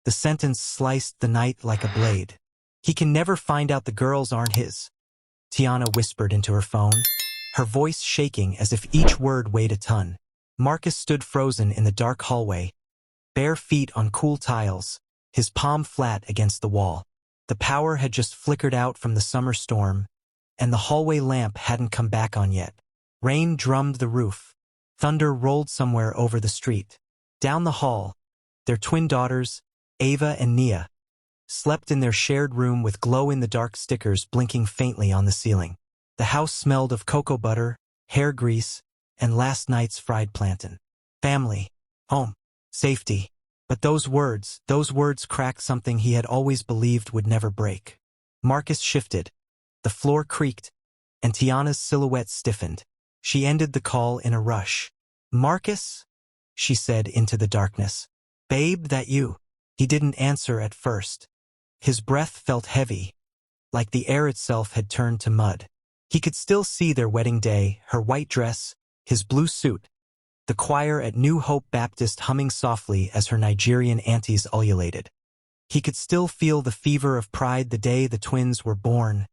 The sentence sliced the night like a blade. He can never find out the girls aren't his. Tiana whispered into her phone, her voice shaking as if each word weighed a ton. Marcus stood frozen in the dark hallway, bare feet on cool tiles, his palm flat against the wall. The power had just flickered out from the summer storm, and the hallway lamp hadn't come back on yet. Rain drummed the roof. Thunder rolled somewhere over the street. Down the hall, their twin daughters, Ava and Nia, slept in their shared room with glow-in-the-dark stickers blinking faintly on the ceiling. The house smelled of cocoa butter, hair grease, and last night's fried plantain. Family, home, safety. But those words cracked something he had always believed would never break. Marcus shifted. The floor creaked, and Tiana's silhouette stiffened. She ended the call in a rush. "Marcus?" she said into the darkness. "Babe, that you?" He didn't answer at first. His breath felt heavy, like the air itself had turned to mud. He could still see their wedding day, her white dress, his blue suit, the choir at New Hope Baptist humming softly as her Nigerian aunties ululated. He could still feel the fever of pride the day the twins were born.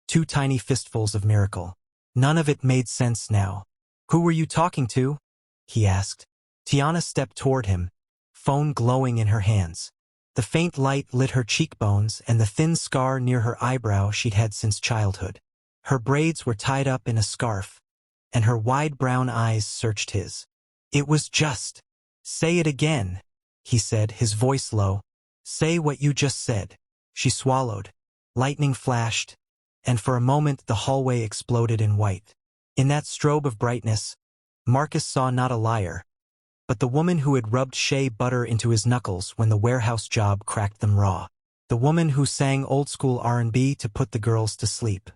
2 tiny fistfuls of miracle. None of it made sense now. "Who were you talking to?" he asked. Tiana stepped toward him, phone glowing in her hands. The faint light lit her cheekbones and the thin scar near her eyebrow she'd had since childhood. Her braids were tied up in a scarf, and her wide brown eyes searched his. "It was just." "Say it again," he said, his voice low. "Say what you just said." She swallowed. Lightning flashed, and for a moment the hallway exploded in white. In that strobe of brightness, Marcus saw not a liar, but the woman who had rubbed shea butter into his knuckles when the warehouse job cracked them raw. The woman who sang old-school R&B to put the girls to sleep.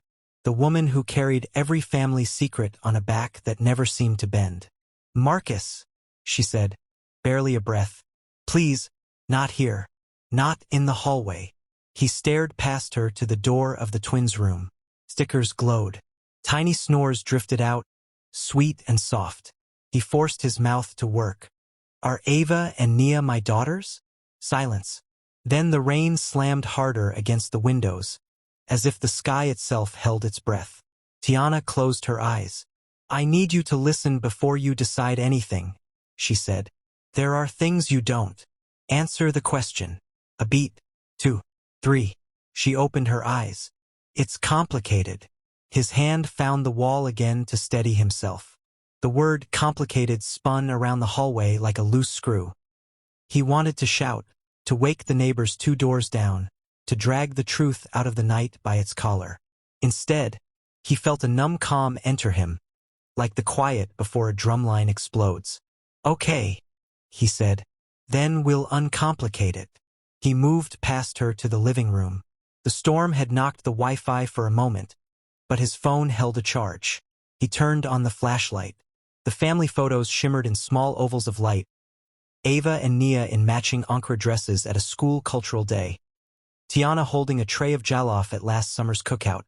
The woman who carried every family secret on a back that never seemed to bend. "Marcus," she said, barely a breath. "Please, not here. Not in the hallway." He stared past her to the door of the twins' room. Stickers glowed. Tiny snores drifted out, sweet and soft. He forced his mouth to work. "Are Ava and Nia my daughters?" Silence. Then the rain slammed harder against the windows, as if the sky itself held its breath. Tiana closed her eyes. "I need you to listen before you decide anything," she said. "There are things you don't. Answer the question." A beat. 2. 3. She opened her eyes. "It's complicated." His hand found the wall again to steady himself. The word complicated spun around the hallway like a loose screw. He wanted to shout, to wake the neighbors 2 doors down, to drag the truth out of the night by its collar. Instead, he felt a numb calm enter him, like the quiet before a drumline explodes. "Okay," he said. "Then we'll uncomplicate it." He moved past her to the living room. The storm had knocked the Wi-Fi for a moment, but his phone held a charge. He turned on the flashlight. The family photos shimmered in small ovals of light. Ava and Nia in matching ochre dresses at a school cultural day. Tiana holding a tray of jollof at last summer's cookout.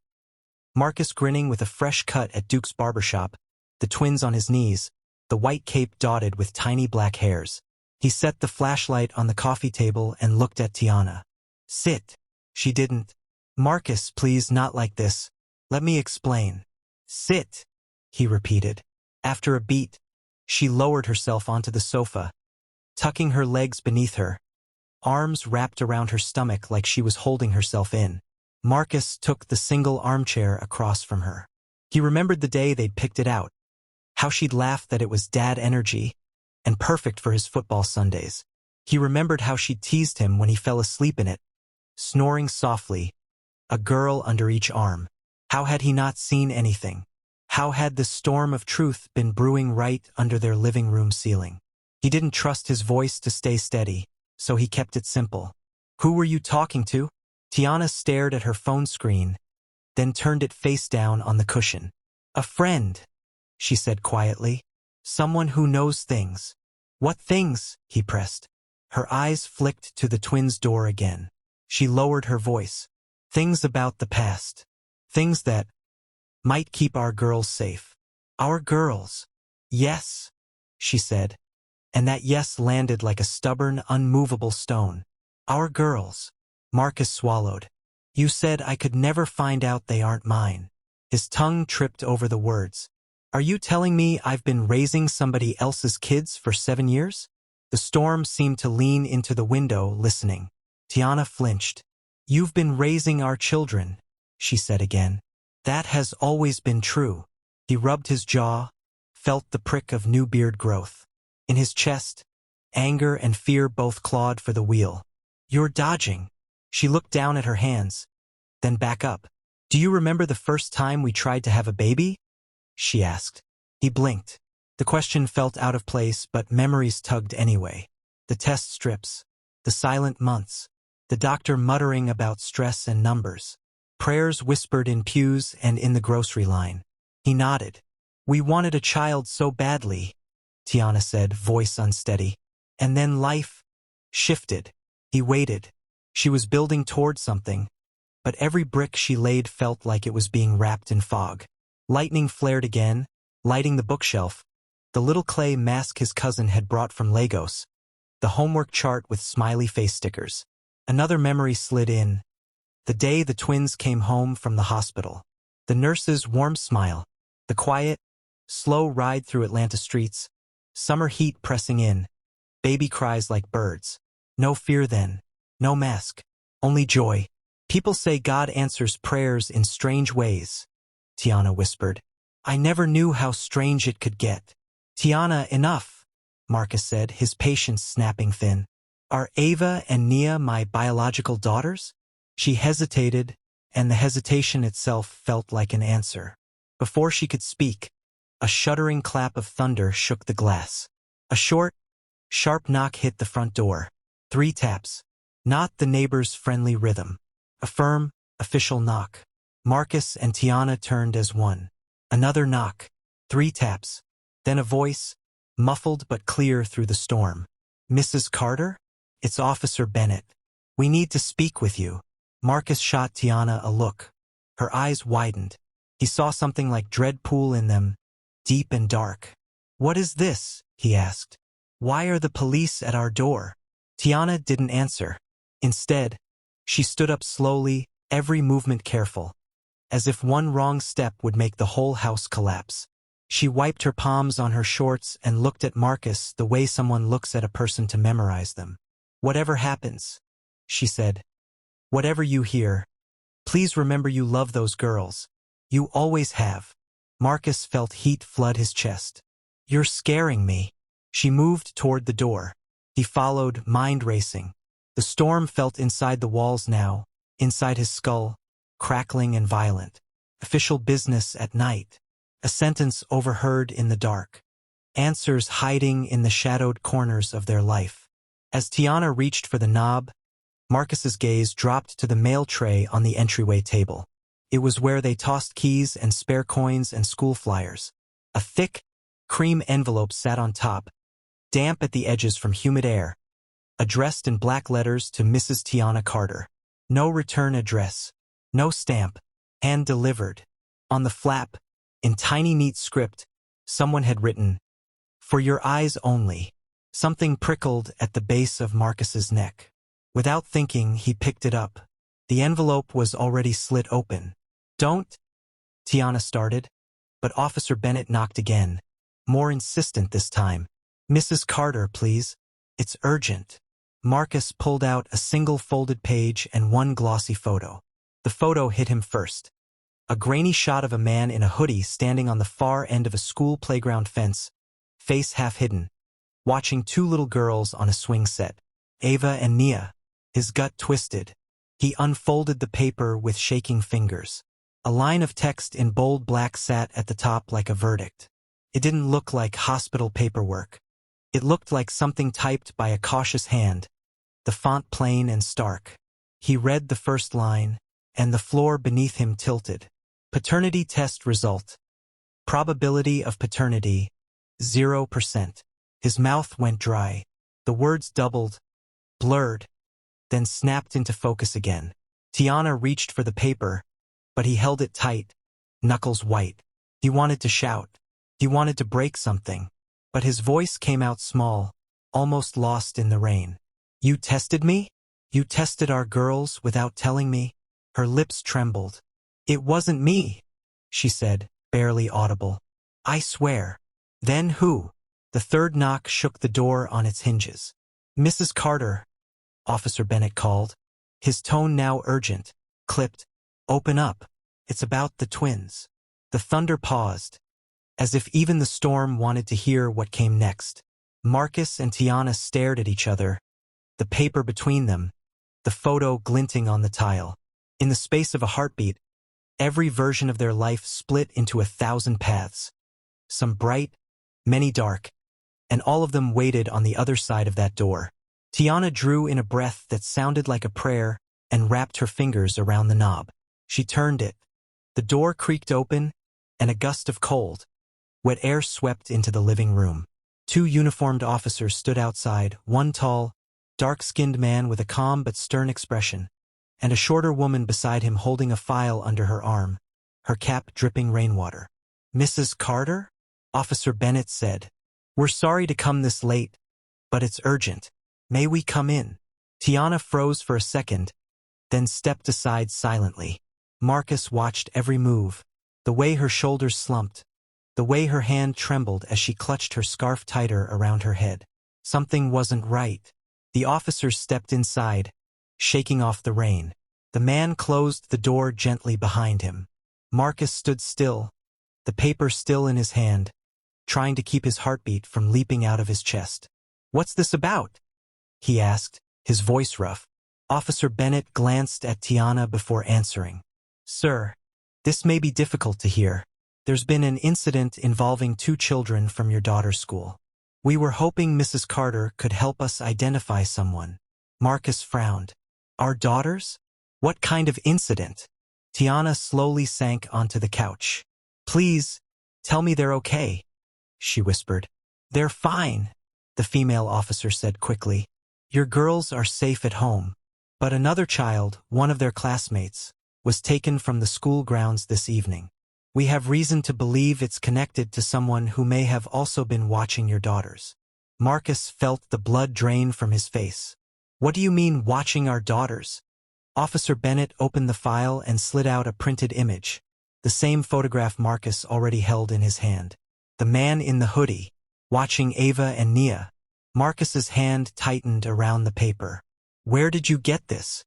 Marcus grinning with a fresh cut at Duke's barbershop, the twins on his knees, the white cape dotted with tiny black hairs. He set the flashlight on the coffee table and looked at Tiana. "Sit." She didn't. "Marcus, please, not like this. Let me explain." "Sit," he repeated. After a beat, she lowered herself onto the sofa, tucking her legs beneath her, arms wrapped around her stomach like she was holding herself in. Marcus took the single armchair across from her. He remembered the day they'd picked it out, how she'd laughed that it was dad energy and perfect for his football Sundays. He remembered how she'd teased him when he fell asleep in it, snoring softly, a girl under each arm. How had he not seen anything? How had the storm of truth been brewing right under their living room ceiling? He didn't trust his voice to stay steady, so he kept it simple. "Who were you talking to?" Tiana stared at her phone screen, then turned it face down on the cushion. "A friend," she said quietly. "Someone who knows things." "What things?" he pressed. Her eyes flicked to the twins' door again. She lowered her voice. "Things about the past. Things that might keep our girls safe." "Our girls?" "Yes," she said, and that yes landed like a stubborn, unmovable stone. Our girls. Marcus swallowed. You said I could never find out they aren't mine. His tongue tripped over the words. Are you telling me I've been raising somebody else's kids for 7 years? The storm seemed to lean into the window, listening. Tiana flinched. You've been raising our children, she said again. That has always been true. He rubbed his jaw, felt the prick of new beard growth. In his chest, anger and fear both clawed for the wheel. You're dodging. She looked down at her hands, then back up. Do you remember the first time we tried to have a baby? She asked. He blinked. The question felt out of place, but memories tugged anyway. The test strips, the silent months, the doctor muttering about stress and numbers, prayers whispered in pews and in the grocery line. He nodded. We wanted a child so badly, Tiana said, voice unsteady. And then life shifted. He waited. She was building toward something, but every brick she laid felt like it was being wrapped in fog. Lightning flared again, lighting the bookshelf, the little clay mask his cousin had brought from Lagos, the homework chart with smiley face stickers. Another memory slid in. The day the twins came home from the hospital. The nurse's warm smile, the quiet, slow ride through Atlanta streets, summer heat pressing in, baby cries like birds. No fear then, no mask, only joy. People say God answers prayers in strange ways, Tiana whispered. I never knew how strange it could get. Tiana, enough, Marcus said, his patience snapping thin. Are Ava and Nia my biological daughters? She hesitated, and the hesitation itself felt like an answer. Before she could speak, a shuddering clap of thunder shook the glass. A short, sharp knock hit the front door. 3 taps. Not the neighbor's friendly rhythm. A firm, official knock. Marcus and Tiana turned as one. Another knock. 3 taps. Then a voice, muffled but clear through the storm. Mrs. Carter? It's Officer Bennett. We need to speak with you. Marcus shot Tiana a look. Her eyes widened. He saw something like dread pool in them, deep and dark. What is this? He asked. Why are the police at our door? Tiana didn't answer. Instead, she stood up slowly, every movement careful, as if one wrong step would make the whole house collapse. She wiped her palms on her shorts and looked at Marcus the way someone looks at a person to memorize them. Whatever happens, she said, whatever you hear, please remember you love those girls. You always have. Marcus felt heat flood his chest. You're scaring me. She moved toward the door. He followed, mind racing. The storm felt inside the walls now, inside his skull, crackling and violent. Official business at night. A sentence overheard in the dark. Answers hiding in the shadowed corners of their life. As Tiana reached for the knob, Marcus's gaze dropped to the mail tray on the entryway table. It was where they tossed keys and spare coins and school flyers. A thick, cream envelope sat on top, damp at the edges from humid air, addressed in black letters to Mrs. Tiana Carter. No return address, no stamp, hand-delivered. On the flap, in tiny neat script, someone had written, "For your eyes only." Something prickled at the base of Marcus's neck. Without thinking, he picked it up. The envelope was already slit open. Don't, Tiana started, but Officer Bennett knocked again, more insistent this time. Mrs. Carter, please. It's urgent. Marcus pulled out a single folded page and one glossy photo. The photo hit him first. A grainy shot of a man in a hoodie standing on the far end of a school playground fence, face half hidden, watching 2 little girls on a swing set. Ava and Nia. His gut twisted. He unfolded the paper with shaking fingers. A line of text in bold black sat at the top like a verdict. It didn't look like hospital paperwork. It looked like something typed by a cautious hand, the font plain and stark. He read the first line, and the floor beneath him tilted. Paternity test result. Probability of paternity, 0%. His mouth went dry. The words doubled, blurred, then snapped into focus again. Tiana reached for the paper, but he held it tight, knuckles white. He wanted to shout. He wanted to break something, but his voice came out small, almost lost in the rain. You tested me? You tested our girls without telling me? Her lips trembled. It wasn't me, she said, barely audible. I swear. Then who? The third knock shook the door on its hinges. Mrs. Carter, Officer Bennett called, his tone now urgent, clipped. Open up. It's about the twins. The thunder paused, as if even the storm wanted to hear what came next. Marcus and Tiana stared at each other, the paper between them, the photo glinting on the tile. In the space of a heartbeat, every version of their life split into 1,000 paths. Some bright, many dark, and all of them waited on the other side of that door. Tiana drew in a breath that sounded like a prayer and wrapped her fingers around the knob. She turned it. The door creaked open, and a gust of cold, wet air swept into the living room. 2 uniformed officers stood outside, one tall, dark-skinned man with a calm but stern expression, and a shorter woman beside him holding a file under her arm, her cap dripping rainwater. Mrs. Carter? Officer Bennett said. We're sorry to come this late, but it's urgent. May we come in? Tiana froze for a second, then stepped aside silently. Marcus watched every move, the way her shoulders slumped, the way her hand trembled as she clutched her scarf tighter around her head. Something wasn't right. The officers stepped inside, shaking off the rain. The man closed the door gently behind him. Marcus stood still, the paper still in his hand, trying to keep his heartbeat from leaping out of his chest. What's this about? He asked, his voice rough. Officer Bennett glanced at Tiana before answering. Sir, this may be difficult to hear. There's been an incident involving 2 children from your daughter's school. We were hoping Mrs. Carter could help us identify someone. Marcus frowned. Our daughters? What kind of incident? Tiana slowly sank onto the couch. Please, tell me they're okay, she whispered. They're fine, the female officer said quickly. Your girls are safe at home. But another child, one of their classmates, was taken from the school grounds this evening. We have reason to believe it's connected to someone who may have also been watching your daughters. Marcus felt the blood drain from his face. What do you mean, watching our daughters? Officer Bennett opened the file and slid out a printed image, the same photograph Marcus already held in his hand. The man in the hoodie, watching Ava and Nia. Marcus's hand tightened around the paper. Where did you get this?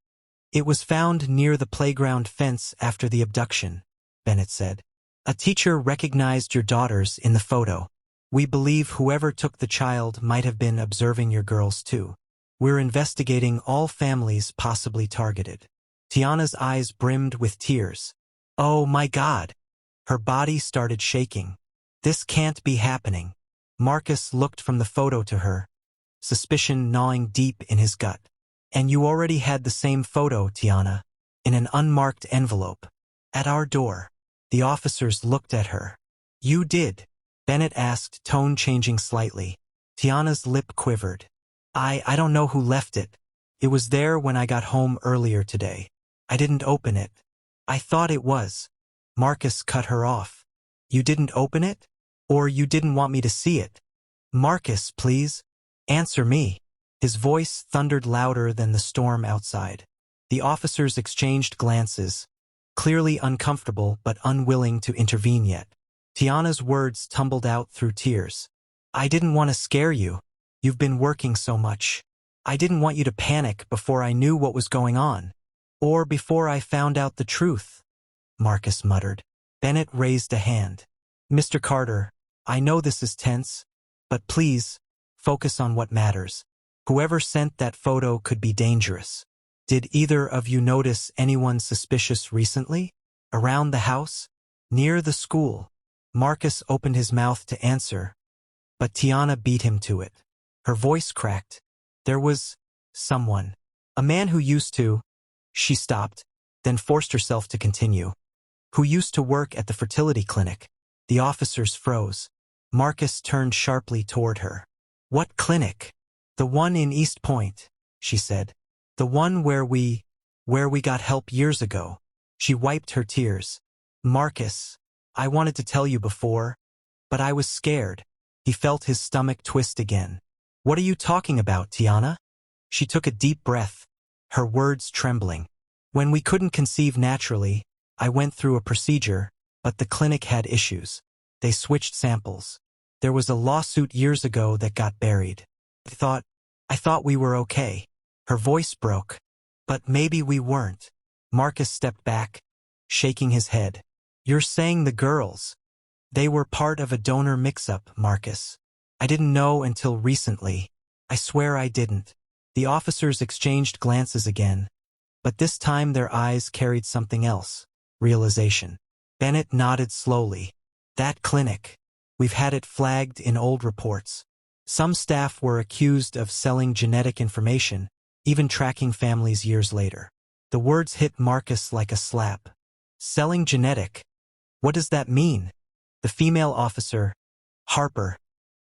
It was found near the playground fence after the abduction, Bennett said. A teacher recognized your daughters in the photo. We believe whoever took the child might have been observing your girls too. We're investigating all families possibly targeted. Tiana's eyes brimmed with tears. Oh my God! Her body started shaking. This can't be happening. Marcus looked from the photo to her, suspicion gnawing deep in his gut. And you already had the same photo, Tiana, in an unmarked envelope. At our door. The officers looked at her. You did? Bennett asked, tone changing slightly. Tiana's lip quivered. I don't know who left it. It was there when I got home earlier today. I didn't open it. I thought it was. Marcus cut her off. You didn't open it? Or you didn't want me to see it? Marcus, please. Answer me. His voice thundered louder than the storm outside. The officers exchanged glances, clearly uncomfortable but unwilling to intervene yet. Tiana's words tumbled out through tears. I didn't want to scare you. You've been working so much. I didn't want you to panic before I knew what was going on. Or before I found out the truth, Marcus muttered. Bennett raised a hand. Mr. Carter, I know this is tense, but please, focus on what matters. Whoever sent that photo could be dangerous. Did either of you notice anyone suspicious recently? Around the house? Near the school? Marcus opened his mouth to answer, but Tiana beat him to it. Her voice cracked. There was someone. A man who used to... She stopped, then forced herself to continue. Who used to work at the fertility clinic. The officers froze. Marcus turned sharply toward her. What clinic? The one in East Point, she said. The one where we got help years ago. She wiped her tears. Marcus, I wanted to tell you before, but I was scared. He felt his stomach twist again. What are you talking about, Tiana? She took a deep breath, her words trembling. When we couldn't conceive naturally, I went through a procedure, but the clinic had issues. They switched samples. There was a lawsuit years ago that got buried. I thought we were okay. Her voice broke. But maybe we weren't. Marcus stepped back, shaking his head. You're saying the girls? They were part of a donor mix-up, Marcus. I didn't know until recently. I swear I didn't. The officers exchanged glances again, but this time their eyes carried something else. Realization. Bennett nodded slowly. That clinic. We've had it flagged in old reports. Some staff were accused of selling genetic information, even tracking families years later. The words hit Marcus like a slap. Selling genetic? What does that mean? The female officer, Harper,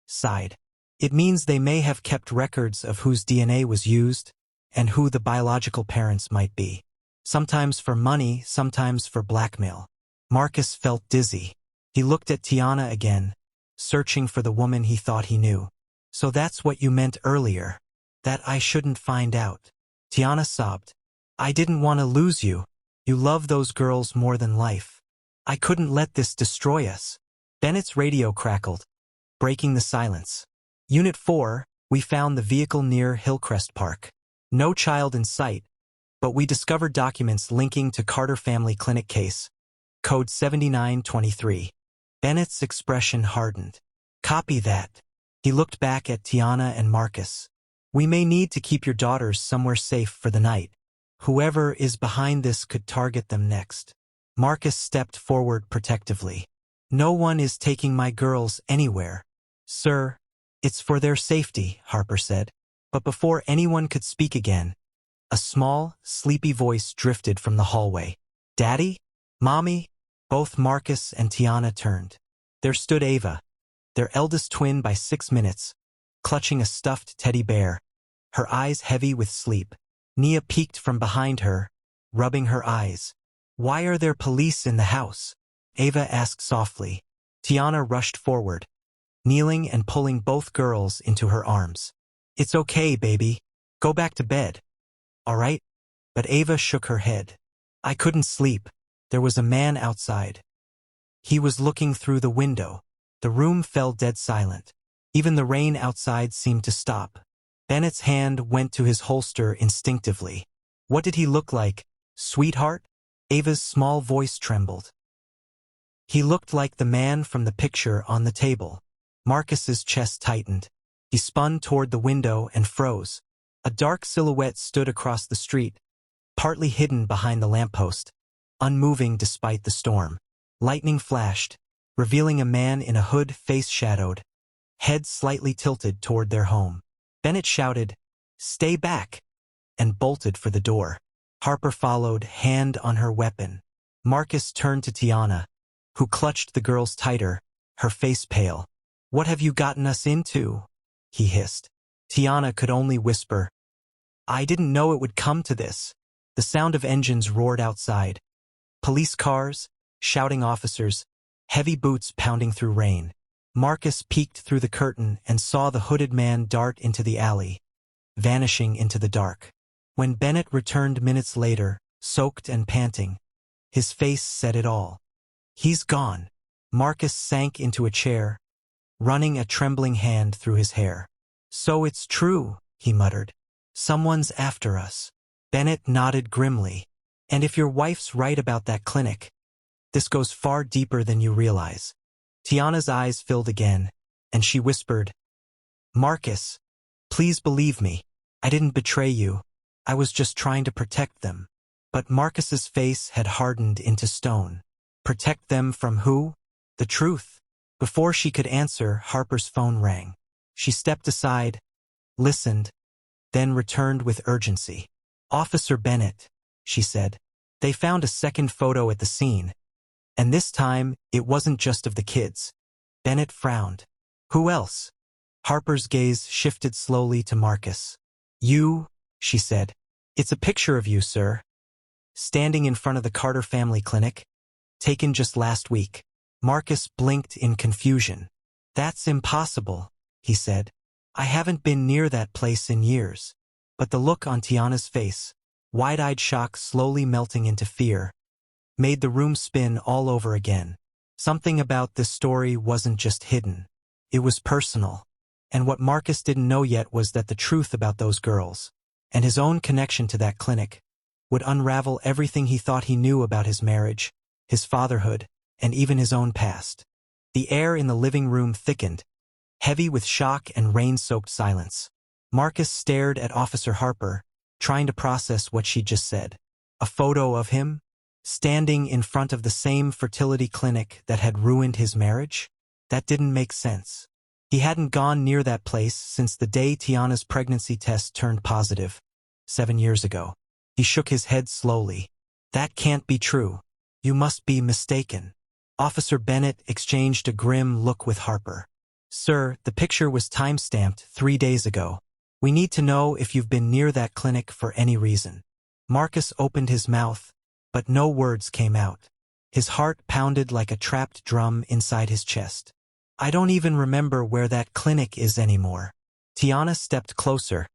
sighed. It means they may have kept records of whose DNA was used and who the biological parents might be. Sometimes for money, sometimes for blackmail. Marcus felt dizzy. He looked at Tiana again, searching for the woman he thought he knew. So that's what you meant earlier, that I shouldn't find out. Tiana sobbed. I didn't want to lose you. You love those girls more than life. I couldn't let this destroy us. Bennett's radio crackled, breaking the silence. Unit 4, we found the vehicle near Hillcrest Park. No child in sight, but we discovered documents linking to Carter family clinic case. Code 7923. Bennett's expression hardened. Copy that. He looked back at Tiana and Marcus. We may need to keep your daughters somewhere safe for the night. Whoever is behind this could target them next. Marcus stepped forward protectively. No one is taking my girls anywhere. Sir, it's for their safety, Harper said. But before anyone could speak again, a small, sleepy voice drifted from the hallway. Daddy? Mommy? Both Marcus and Tiana turned. There stood Ava, their eldest twin by 6 minutes, clutching a stuffed teddy bear, her eyes heavy with sleep. Nia peeked from behind her, rubbing her eyes. Why are there police in the house? Ava asked softly. Tiana rushed forward, kneeling and pulling both girls into her arms. It's okay, baby. Go back to bed. All right? But Ava shook her head. I couldn't sleep. There was a man outside. He was looking through the window. The room fell dead silent. Even the rain outside seemed to stop. Bennett's hand went to his holster instinctively. What did he look like, sweetheart? Ava's small voice trembled. He looked like the man from the picture on the table. Marcus's chest tightened. He spun toward the window and froze. A dark silhouette stood across the street, partly hidden behind the lamppost, unmoving despite the storm. Lightning flashed, revealing a man in a hood, face shadowed, head slightly tilted toward their home. Bennett shouted, "Stay back," and bolted for the door. Harper followed, hand on her weapon. Marcus turned to Tiana, who clutched the girls tighter, her face pale. What have you gotten us into? He hissed. Tiana could only whisper, I didn't know it would come to this. The sound of engines roared outside. Police cars, shouting officers, heavy boots pounding through rain. Marcus peeked through the curtain and saw the hooded man dart into the alley, vanishing into the dark. When Bennett returned minutes later, soaked and panting, his face said it all. He's gone. Marcus sank into a chair, running a trembling hand through his hair. So it's true, he muttered. Someone's after us. Bennett nodded grimly. And if your wife's right about that clinic, this goes far deeper than you realize. Tiana's eyes filled again, and she whispered, Marcus, please believe me. I didn't betray you. I was just trying to protect them. But Marcus's face had hardened into stone. Protect them from who? The truth. Before she could answer, Harper's phone rang. She stepped aside, listened, then returned with urgency. Officer Bennett, she said. They found a second photo at the scene. And this time, it wasn't just of the kids. Bennett frowned. Who else? Harper's gaze shifted slowly to Marcus. You, she said. It's a picture of you, sir. Standing in front of the Carter family clinic. Taken just last week. Marcus blinked in confusion. That's impossible, he said. I haven't been near that place in years. But the look on Tiana's face, wide-eyed shock slowly melting into fear, made the room spin all over again. Something about this story wasn't just hidden. It was personal. And what Marcus didn't know yet was that the truth about those girls, and his own connection to that clinic, would unravel everything he thought he knew about his marriage, his fatherhood, and even his own past. The air in the living room thickened, heavy with shock and rain-soaked silence. Marcus stared at Officer Harper, trying to process what she'd just said. A photo of him, standing in front of the same fertility clinic that had ruined his marriage? That didn't make sense. He hadn't gone near that place since the day Tiana's pregnancy test turned positive, 7 years ago. He shook his head slowly. That can't be true. You must be mistaken. Officer Bennett exchanged a grim look with Harper. Sir, the picture was time-stamped 3 days ago. We need to know if you've been near that clinic for any reason. Marcus opened his mouth, but no words came out. His heart pounded like a trapped drum inside his chest. I don't even remember where that clinic is anymore. Tiana stepped closer,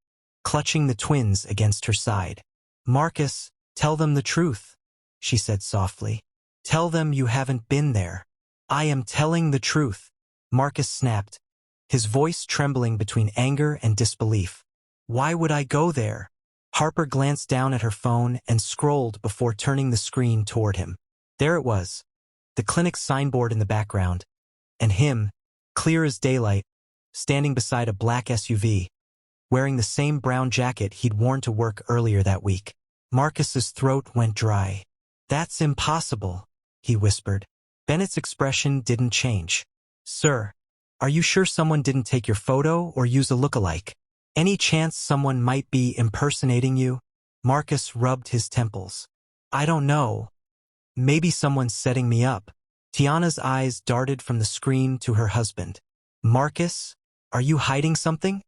clutching the twins against her side. Marcus, tell them the truth, she said softly. Tell them you haven't been there. I am telling the truth, Marcus snapped, his voice trembling between anger and disbelief. Why would I go there? Harper glanced down at her phone and scrolled before turning the screen toward him. There it was, the clinic's signboard in the background, and him, clear as daylight, standing beside a black SUV, wearing the same brown jacket he'd worn to work earlier that week. Marcus's throat went dry. That's impossible, he whispered. Bennett's expression didn't change. Sir, are you sure someone didn't take your photo or use a look-alike? Any chance someone might be impersonating you? Marcus rubbed his temples. I don't know. Maybe someone's setting me up. Tiana's eyes darted from the screen to her husband. Marcus, are you hiding something?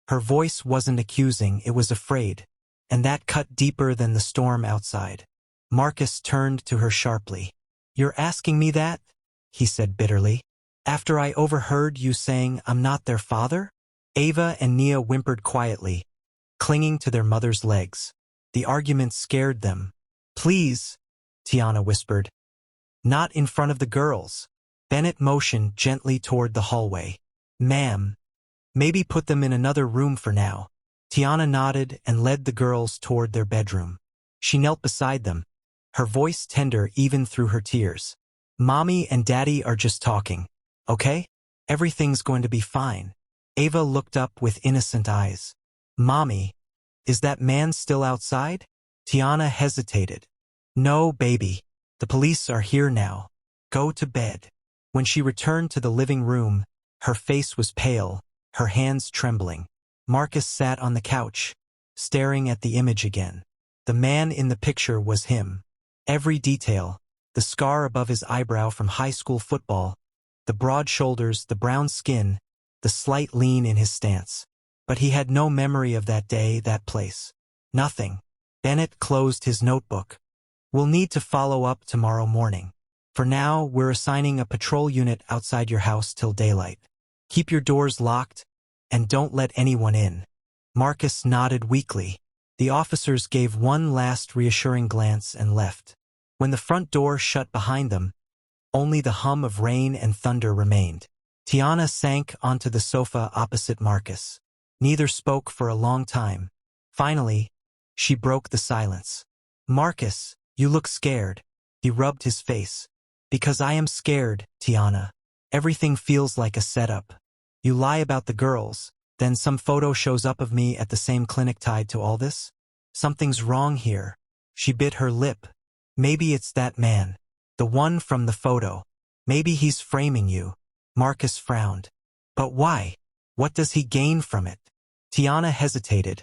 Her voice wasn't accusing, it was afraid, and that cut deeper than the storm outside. Marcus turned to her sharply. You're asking me that? He said bitterly. After I overheard you saying I'm not their father? Ava and Nia whimpered quietly, clinging to their mother's legs. The argument scared them. Please, Tiana whispered. Not in front of the girls. Bennett motioned gently toward the hallway. Ma'am, maybe put them in another room for now. Tiana nodded and led the girls toward their bedroom. She knelt beside them, her voice tender even through her tears. Mommy and Daddy are just talking, okay? Everything's going to be fine. Ava looked up with innocent eyes. Mommy, is that man still outside? Tiana hesitated. No, baby. The police are here now. Go to bed. When she returned to the living room, her face was pale, her hands trembling. Marcus sat on the couch, staring at the image again. The man in the picture was him. Every detail, the scar above his eyebrow from high school football, the broad shoulders, the brown skin, the slight lean in his stance. But he had no memory of that day, that place. Nothing. Bennett closed his notebook. We'll need to follow up tomorrow morning. For now, we're assigning a patrol unit outside your house till daylight. Keep your doors locked, and don't let anyone in. Marcus nodded weakly. The officers gave one last reassuring glance and left. When the front door shut behind them, only the hum of rain and thunder remained. Tiana sank onto the sofa opposite Marcus. Neither spoke for a long time. Finally, she broke the silence. Marcus, you look scared. He rubbed his face. Because I am scared, Tiana. Everything feels like a setup. You lie about the girls, then some photo shows up of me at the same clinic tied to all this? Something's wrong here. She bit her lip. Maybe it's that man. The one from the photo. Maybe he's framing you. Marcus frowned. But why? What does he gain from it? Tiana hesitated,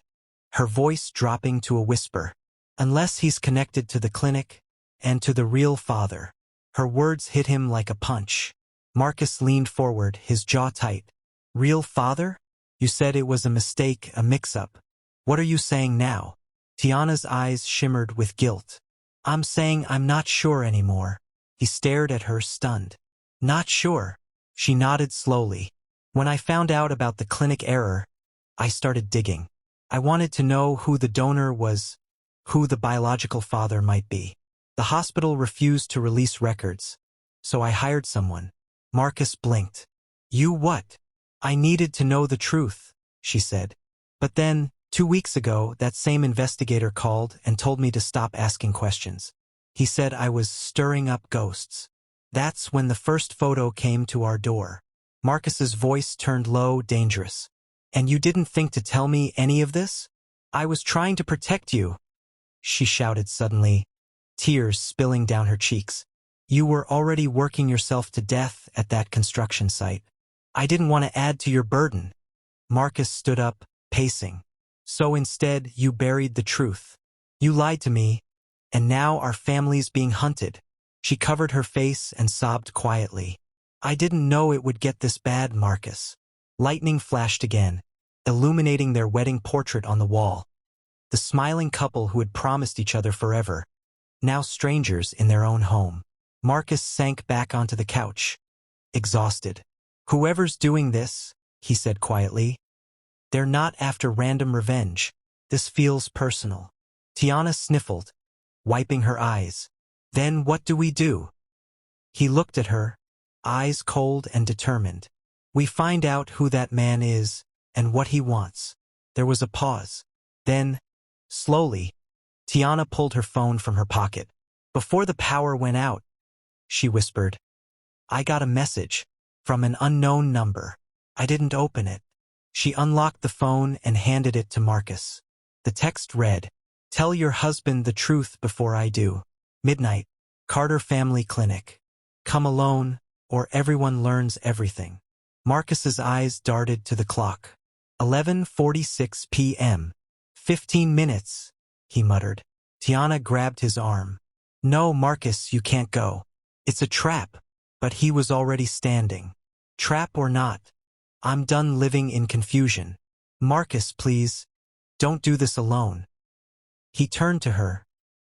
her voice dropping to a whisper. Unless he's connected to the clinic and to the real father. Her words hit him like a punch. Marcus leaned forward, his jaw tight. Real father? You said it was a mistake, a mix-up. What are you saying now? Tiana's eyes shimmered with guilt. I'm saying I'm not sure anymore. He stared at her, stunned. Not sure. She nodded slowly. When I found out about the clinic error, I started digging. I wanted to know who the donor was, who the biological father might be. The hospital refused to release records, so I hired someone. Marcus blinked. You what? I needed to know the truth, she said. But then, 2 weeks ago, that same investigator called and told me to stop asking questions. He said I was stirring up ghosts. That's when the first photo came to our door. Marcus's voice turned low, dangerous. And you didn't think to tell me any of this? I was trying to protect you, she shouted suddenly, tears spilling down her cheeks. You were already working yourself to death at that construction site. I didn't want to add to your burden. Marcus stood up, pacing. So instead, you buried the truth. You lied to me, and now our family's being hunted. She covered her face and sobbed quietly. I didn't know it would get this bad, Marcus. Lightning flashed again, illuminating their wedding portrait on the wall. The smiling couple who had promised each other forever, now strangers in their own home. Marcus sank back onto the couch, exhausted. Whoever's doing this, he said quietly, they're not after random revenge. This feels personal. Tiana sniffled, wiping her eyes. Then what do we do? He looked at her, eyes cold and determined. We find out who that man is and what he wants. There was a pause. Then, slowly, Tiana pulled her phone from her pocket. Before the power went out, she whispered, I got a message from an unknown number. I didn't open it. She unlocked the phone and handed it to Marcus. The text read, Tell your husband the truth before I do. Midnight, Carter Family Clinic. Come alone, or everyone learns everything. Marcus's eyes darted to the clock. 11:46 p.m. 15 minutes, he muttered. Tiana grabbed his arm. No, Marcus, you can't go. It's a trap. But he was already standing. Trap or not, I'm done living in confusion. Marcus, please, don't do this alone. He turned to her,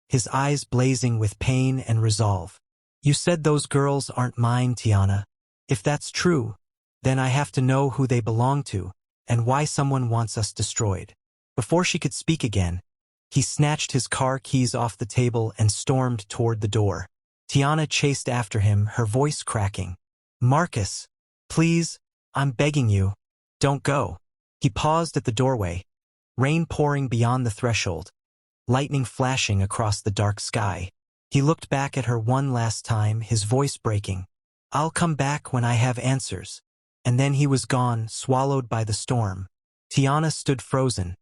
his eyes blazing with pain and resolve. You said those girls aren't mine, Tiana. If that's true, then I have to know who they belong to and why someone wants us destroyed. Before she could speak again, he snatched his car keys off the table and stormed toward the door. Tiana chased after him, her voice cracking. Marcus, please, I'm begging you, don't go. He paused at the doorway, rain pouring beyond the threshold, lightning flashing across the dark sky. He looked back at her one last time, his voice breaking. I'll come back when I have answers. And then he was gone, swallowed by the storm. Tiana stood frozen,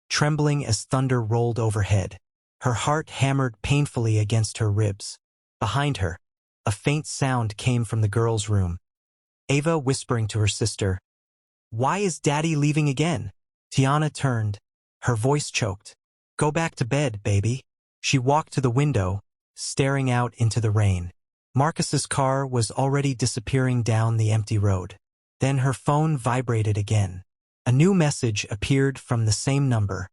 trembling as thunder rolled overhead. Her heart hammered painfully against her ribs. Behind her, a faint sound came from the girl's room. Ava whispering to her sister, Why is Daddy leaving again? Tiana turned, her voice choked. Go back to bed, baby. She walked to the window, staring out into the rain. Marcus's car was already disappearing down the empty road. Then her phone vibrated again. A new message appeared from the same number.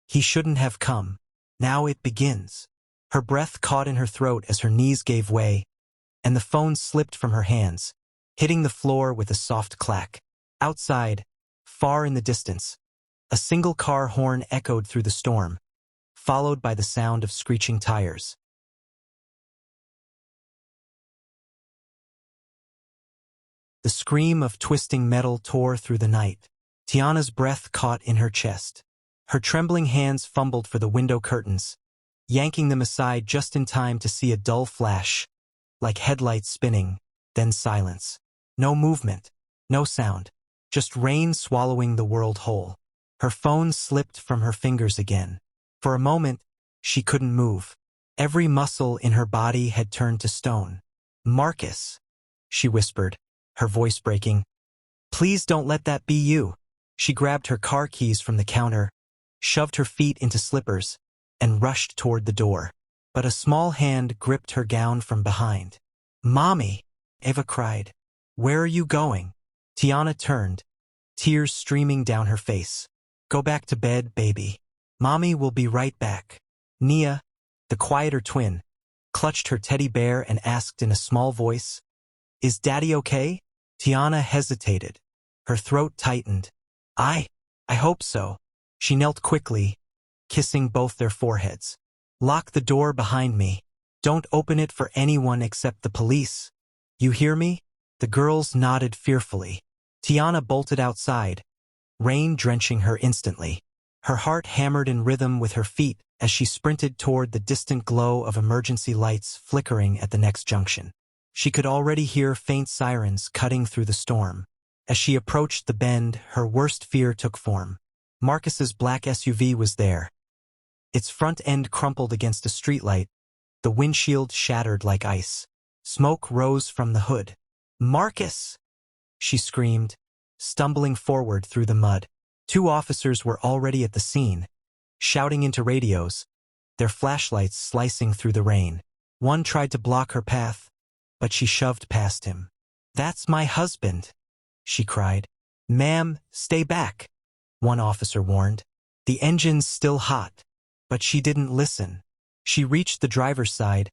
He shouldn't have come. Now it begins. Her breath caught in her throat as her knees gave way, and the phone slipped from her hands, hitting the floor with a soft clack. Outside, far in the distance, a single car horn echoed through the storm, followed by the sound of screeching tires. The scream of twisting metal tore through the night. Tiana's breath caught in her chest. Her trembling hands fumbled for the window curtains, yanking them aside just in time to see a dull flash, like headlights spinning, then silence. No movement, no sound, just rain swallowing the world whole. Her phone slipped from her fingers again. For a moment, she couldn't move. Every muscle in her body had turned to stone. Marcus, she whispered, her voice breaking. Please don't let that be you. She grabbed her car keys from the counter, shoved her feet into slippers, and rushed toward the door. But a small hand gripped her gown from behind. Mommy, Eva cried. Where are you going? Tiana turned, tears streaming down her face. Go back to bed, baby. Mommy will be right back. Nia, the quieter twin, clutched her teddy bear and asked in a small voice, Is Daddy okay? Tiana hesitated. Her throat tightened. I hope so. She knelt quickly, kissing both their foreheads. "Lock the door behind me. Don't open it for anyone except the police. You hear me?" The girls nodded fearfully. Tiana bolted outside, rain drenching her instantly. Her heart hammered in rhythm with her feet as she sprinted toward the distant glow of emergency lights flickering at the next junction. She could already hear faint sirens cutting through the storm. As she approached the bend, her worst fear took form. Marcus's black SUV was there. Its front end crumpled against a streetlight, the windshield shattered like ice. Smoke rose from the hood. "Marcus!" she screamed, stumbling forward through the mud. 2 officers were already at the scene, shouting into radios, their flashlights slicing through the rain. One tried to block her path, but she shoved past him. "That's my husband," she cried. "Ma'am, stay back," one officer warned. The engine's still hot, but she didn't listen. She reached the driver's side,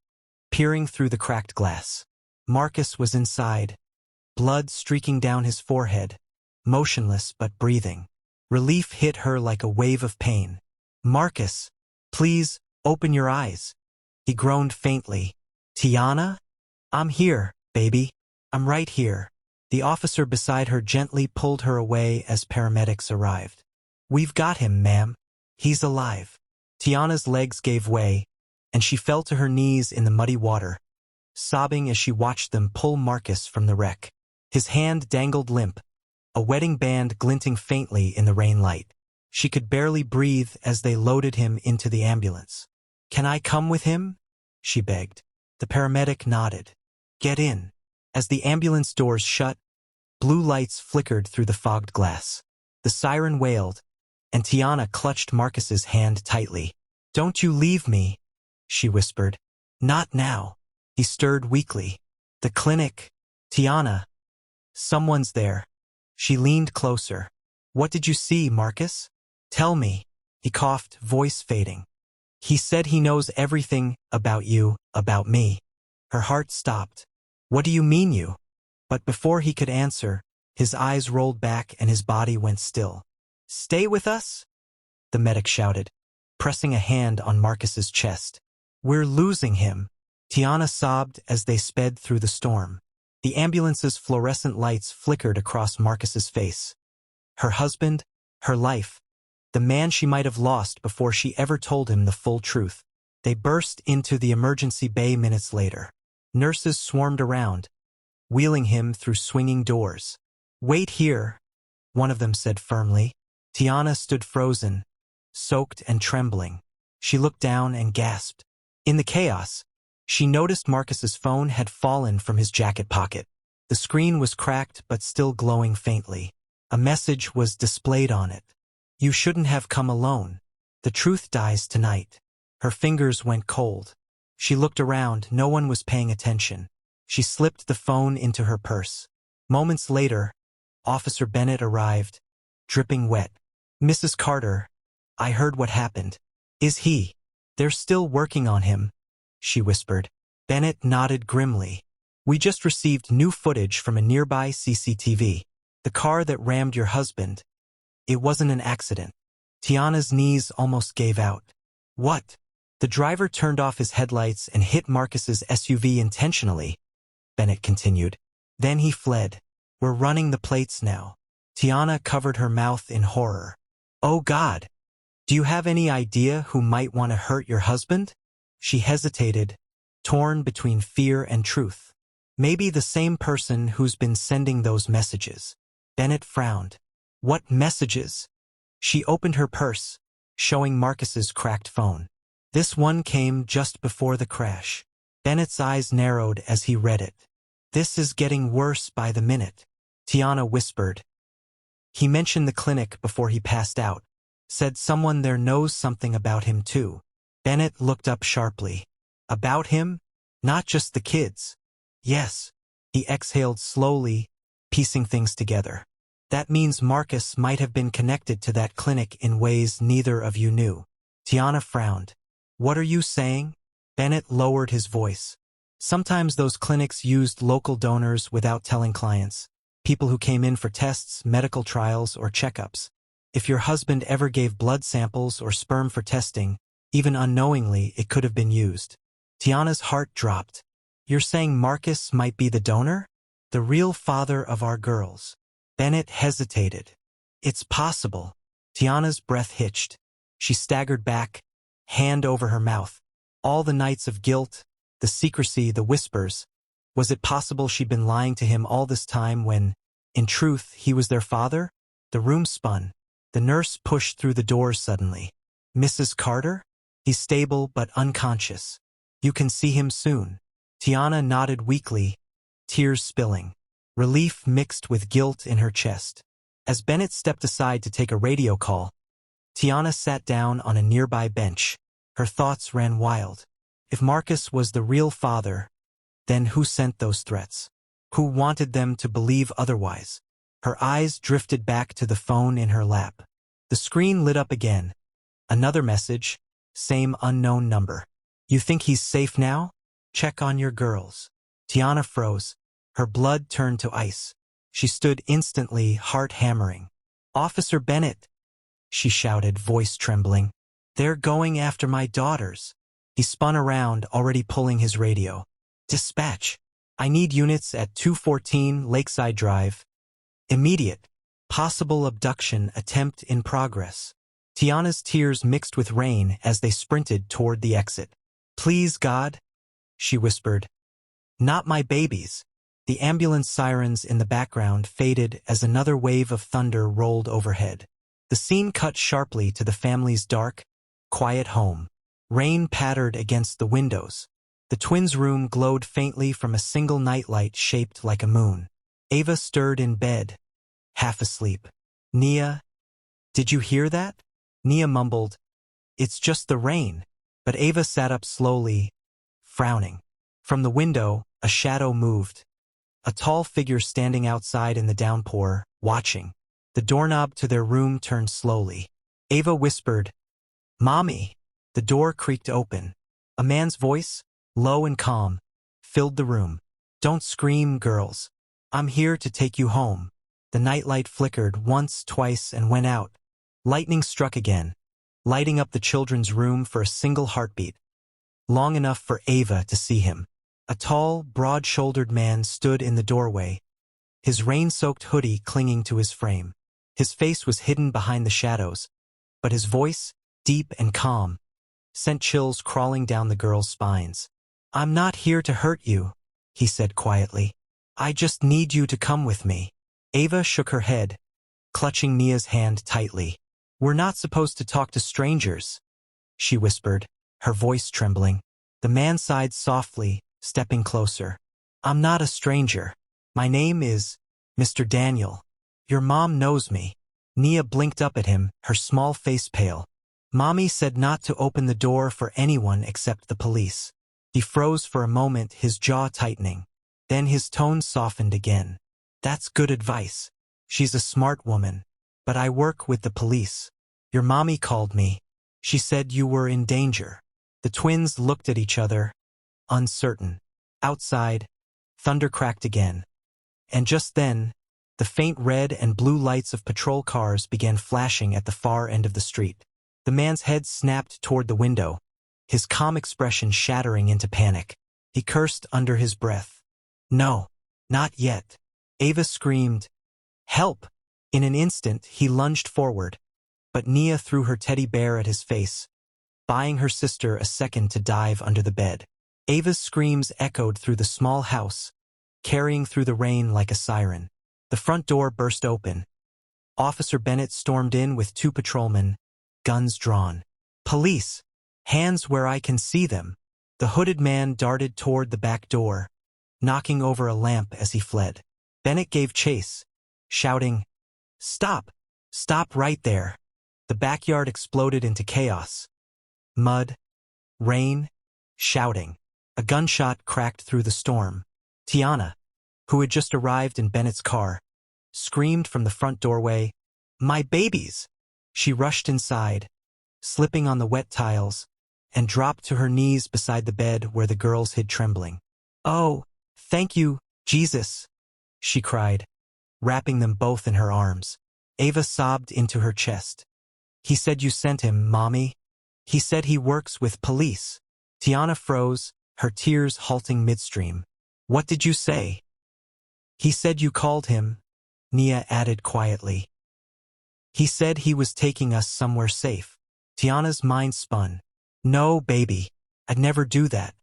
peering through the cracked glass. Marcus was inside, blood streaking down his forehead, motionless but breathing. Relief hit her like a wave of pain. "Marcus, please, open your eyes." He groaned faintly. "Tiana? I'm here, baby. I'm right here." The officer beside her gently pulled her away as paramedics arrived. "We've got him, ma'am. He's alive." Tiana's legs gave way, and she fell to her knees in the muddy water, sobbing as she watched them pull Marcus from the wreck. His hand dangled limp, a wedding band glinting faintly in the rain light. She could barely breathe as they loaded him into the ambulance. "Can I come with him?" she begged. The paramedic nodded. "Get in." As the ambulance doors shut, blue lights flickered through the fogged glass. The siren wailed, and Tiana clutched Marcus's hand tightly. "Don't you leave me," she whispered. "Not now." He stirred weakly. "The clinic. Tiana. Someone's there." She leaned closer. "What did you see, Marcus? Tell me." He coughed, voice fading. "He said he knows everything about you, about me." Her heart stopped. "What do you mean you?" But before he could answer, his eyes rolled back and his body went still. "Stay with us?" the medic shouted, pressing a hand on Marcus's chest. "We're losing him." Tiana sobbed as they sped through the storm. The ambulance's fluorescent lights flickered across Marcus's face. Her husband, her life, the man she might have lost before she ever told him the full truth. They burst into the emergency bay minutes later. Nurses swarmed around, wheeling him through swinging doors. "Wait here," one of them said firmly. Tiana stood frozen, soaked and trembling. She looked down and gasped. In the chaos, she noticed Marcus's phone had fallen from his jacket pocket. The screen was cracked but still glowing faintly. A message was displayed on it. "You shouldn't have come alone. The truth dies tonight." Her fingers went cold. She looked around, no one was paying attention. She slipped the phone into her purse. Moments later, Officer Bennett arrived, dripping wet. "Mrs. Carter, I heard what happened." "Is he?" "They're still working on him," she whispered. Bennett nodded grimly. "We just received new footage from a nearby CCTV. The car that rammed your husband. It wasn't an accident." Tiana's knees almost gave out. "What?" "The driver turned off his headlights and hit Marcus's SUV intentionally," Bennett continued. "Then he fled. We're running the plates now." Tiana covered her mouth in horror. "Oh God! Do you have any idea who might want to hurt your husband?" She hesitated, torn between fear and truth. "Maybe the same person who's been sending those messages." Bennett frowned. "What messages?" She opened her purse, showing Marcus's cracked phone. "This one came just before the crash." Bennett's eyes narrowed as he read it. "This is getting worse by the minute," Tiana whispered. "He mentioned the clinic before he passed out. Said someone there knows something about him too." Bennett looked up sharply. "About him? Not just the kids?" "Yes." He exhaled slowly, piecing things together. "That means Marcus might have been connected to that clinic in ways neither of you knew." Tiana frowned. "What are you saying?" Bennett lowered his voice. "Sometimes those clinics used local donors without telling clients, people who came in for tests, medical trials, or checkups. If your husband ever gave blood samples or sperm for testing, even unknowingly, it could have been used. Tiana's heart dropped. You're saying Marcus might be the donor? The real father of our girls? Bennett hesitated. It's possible. Tiana's breath hitched. She staggered back, hand over her mouth. All the nights of guilt, the secrecy, the whispers. Was it possible she'd been lying to him all this time when, in truth, he was their father? The room spun. The nurse pushed through the doors suddenly. Mrs. Carter? He's stable but unconscious. You can see him soon. Tiana nodded weakly, tears spilling. Relief mixed with guilt in her chest. As Bennett stepped aside to take a radio call, Tiana sat down on a nearby bench. Her thoughts ran wild. If Marcus was the real father, then who sent those threats? Who wanted them to believe otherwise? Her eyes drifted back to the phone in her lap. The screen lit up again. Another message, same unknown number. You think he's safe now? Check on your girls. Tiana froze. Her blood turned to ice. She stood instantly, heart hammering. Officer Bennett, she shouted, voice trembling. They're going after my daughters. He spun around, already pulling his radio. Dispatch. I need units at 214 Lakeside Drive. Immediate. Possible abduction attempt in progress. Tiana's tears mixed with rain as they sprinted toward the exit. Please, God, she whispered. Not my babies. The ambulance sirens in the background faded as another wave of thunder rolled overhead. The scene cut sharply to the family's dark, quiet home. Rain pattered against the windows. The twins' room glowed faintly from a single nightlight shaped like a moon. Ava stirred in bed, half asleep. Nia, did you hear that? Nia mumbled, it's just the rain. But Ava sat up slowly, frowning. From the window, a shadow moved. A tall figure standing outside in the downpour, watching. The doorknob to their room turned slowly. Ava whispered, Mommy. The door creaked open. A man's voice, low and calm, filled the room. Don't scream, girls. I'm here to take you home. The nightlight flickered once, twice, and went out. Lightning struck again, lighting up the children's room for a single heartbeat. Long enough for Ava to see him. A tall, broad-shouldered man stood in the doorway, his rain-soaked hoodie clinging to his frame. His face was hidden behind the shadows, but his voice, deep and calm, sent chills crawling down the girls' spines. I'm not here to hurt you, he said quietly. I just need you to come with me. Ava shook her head, clutching Nia's hand tightly. We're not supposed to talk to strangers, she whispered, her voice trembling. The man sighed softly, stepping closer. I'm not a stranger. My name is Mr. Daniel. Your mom knows me. Nia blinked up at him, her small face pale. Mommy said not to open the door for anyone except the police. He froze for a moment, his jaw tightening. Then his tone softened again. That's good advice. She's a smart woman. But I work with the police. Your mommy called me. She said you were in danger. The twins looked at each other, uncertain. Outside, thunder cracked again. And just then, the faint red and blue lights of patrol cars began flashing at the far end of the street. The man's head snapped toward the window, his calm expression shattering into panic. He cursed under his breath. No, not yet. Ava screamed, Help! In an instant, he lunged forward, but Nia threw her teddy bear at his face, buying her sister a second to dive under the bed. Ava's screams echoed through the small house, carrying through the rain like a siren. The front door burst open. Officer Bennett stormed in with 2 patrolmen, guns drawn. Police! Hands where I can see them. The hooded man darted toward the back door, knocking over a lamp as he fled. Bennett gave chase, shouting, Stop! Stop right there! The backyard exploded into chaos. Mud, rain, shouting. A gunshot cracked through the storm. Tiana, who had just arrived in Bennett's car, screamed from the front doorway, My babies! She rushed inside, slipping on the wet tiles, and dropped to her knees beside the bed where the girls hid trembling. Oh, thank you, Jesus! She cried, wrapping them both in her arms. Ava sobbed into her chest. He said you sent him, Mommy. He said he works with police. Tiana froze, her tears halting midstream. What did you say? He said you called him, Nia added quietly. He said he was taking us somewhere safe. Tiana's mind spun. No, baby. I'd never do that.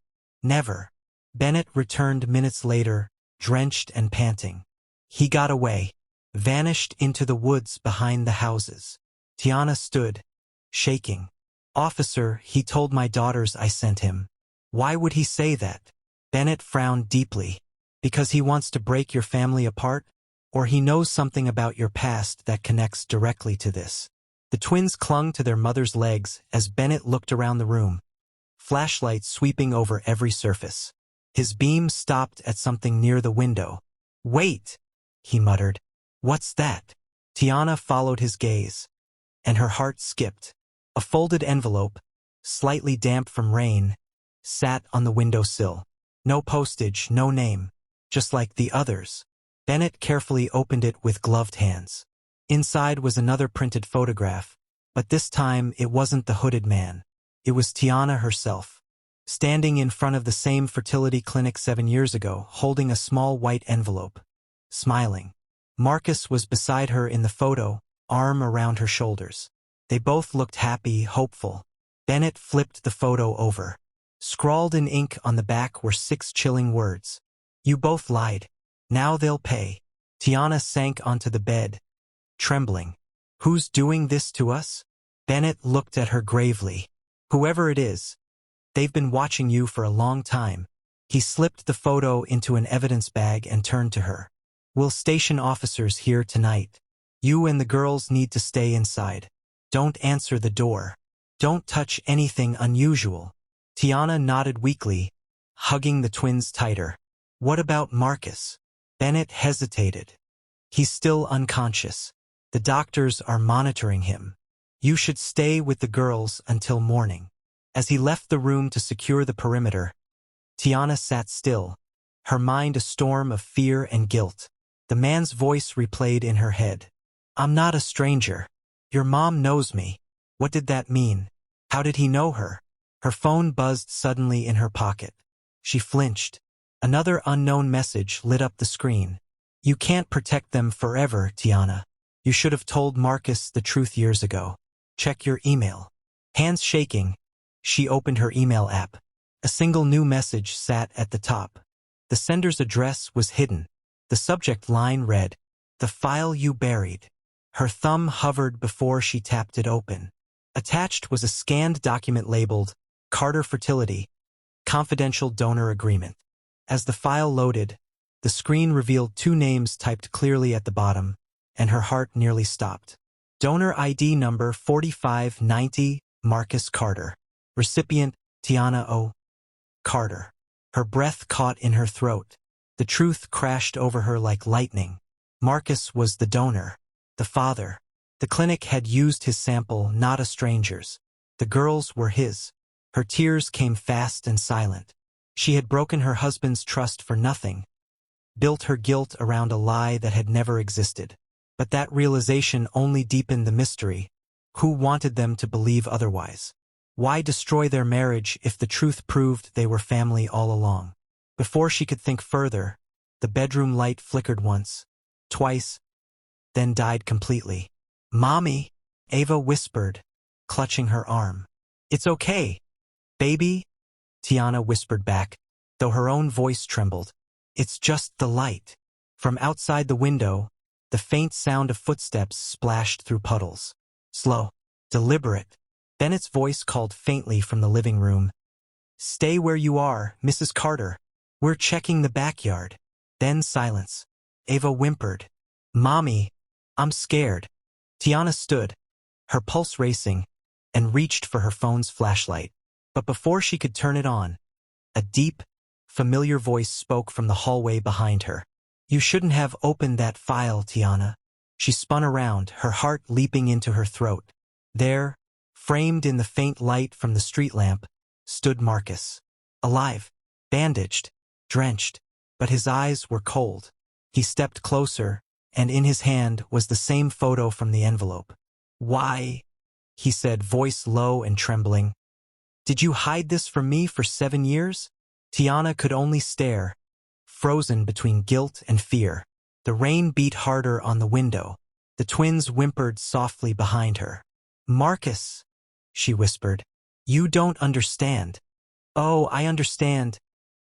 Never. Bennett returned minutes later, drenched and panting. He got away, vanished into the woods behind the houses. Tiana stood, shaking. Officer, he told my daughters I sent him. Why would he say that? Bennett frowned deeply. Because he wants to break your family apart? Or he knows something about your past that connects directly to this? The twins clung to their mother's legs as Bennett looked around the room, flashlight sweeping over every surface. His beam stopped at something near the window. Wait, he muttered. What's that? Tiana followed his gaze, and her heart skipped. A folded envelope, slightly damp from rain, sat on the windowsill. No postage, no name, just like the others. Bennett carefully opened it with gloved hands. Inside was another printed photograph, but this time it wasn't the hooded man. It was Tiana herself, standing in front of the same fertility clinic 7 years ago, holding a small white envelope, smiling. Marcus was beside her in the photo, arm around her shoulders. They both looked happy, hopeful. Bennett flipped the photo over. Scrawled in ink on the back were 6 chilling words. You both lied. Now they'll pay. Tiana sank onto the bed, trembling. Who's doing this to us? Bennett looked at her gravely. Whoever it is, they've been watching you for a long time. He slipped the photo into an evidence bag and turned to her. We'll station officers here tonight. You and the girls need to stay inside. Don't answer the door. Don't touch anything unusual. Tiana nodded weakly, hugging the twins tighter. What about Marcus? Bennett hesitated. He's still unconscious. The doctors are monitoring him. You should stay with the girls until morning. As he left the room to secure the perimeter, Tiana sat still, her mind a storm of fear and guilt. The man's voice replayed in her head. I'm not a stranger. Your mom knows me. What did that mean? How did he know her? Her phone buzzed suddenly in her pocket. She flinched. Another unknown message lit up the screen. You can't protect them forever, Tiana. You should have told Marcus the truth years ago. Check your email. Hands shaking, she opened her email app. A single new message sat at the top. The sender's address was hidden. The subject line read, The file you buried. Her thumb hovered before she tapped it open. Attached was a scanned document labeled, Carter Fertility, Confidential Donor Agreement. As the file loaded, the screen revealed 2 names typed clearly at the bottom, and her heart nearly stopped. Donor ID number 4590, Marcus Carter. Recipient, Tiana O. Carter. Her breath caught in her throat. The truth crashed over her like lightning. Marcus was the donor, the father. The clinic had used his sample, not a stranger's. The girls were his. Her tears came fast and silent. She had broken her husband's trust for nothing, built her guilt around a lie that had never existed. But that realization only deepened the mystery. Who wanted them to believe otherwise? Why destroy their marriage if the truth proved they were family all along? Before she could think further, the bedroom light flickered once, twice, then died completely. Mommy, Ava whispered, clutching her arm. It's okay, baby, Tiana whispered back, though her own voice trembled. It's just the light. From outside the window, the faint sound of footsteps splashed through puddles. Slow, deliberate. Bennett's voice called faintly from the living room. Stay where you are, Mrs. Carter. We're checking the backyard. Then silence. Ava whimpered. Mommy, I'm scared. Tiana stood, her pulse racing, and reached for her phone's flashlight. But before she could turn it on, a deep, familiar voice spoke from the hallway behind her. You shouldn't have opened that file, Tiana. She spun around, her heart leaping into her throat. There, framed in the faint light from the street lamp, stood Marcus. Alive, bandaged, drenched, but his eyes were cold. He stepped closer, and in his hand was the same photo from the envelope. "Why?" he said, voice low and trembling. "Did you hide this from me for 7 years?" Tiana could only stare, frozen between guilt and fear. The rain beat harder on the window. The twins whimpered softly behind her. "Marcus," she whispered, "you don't understand." "Oh, I understand,"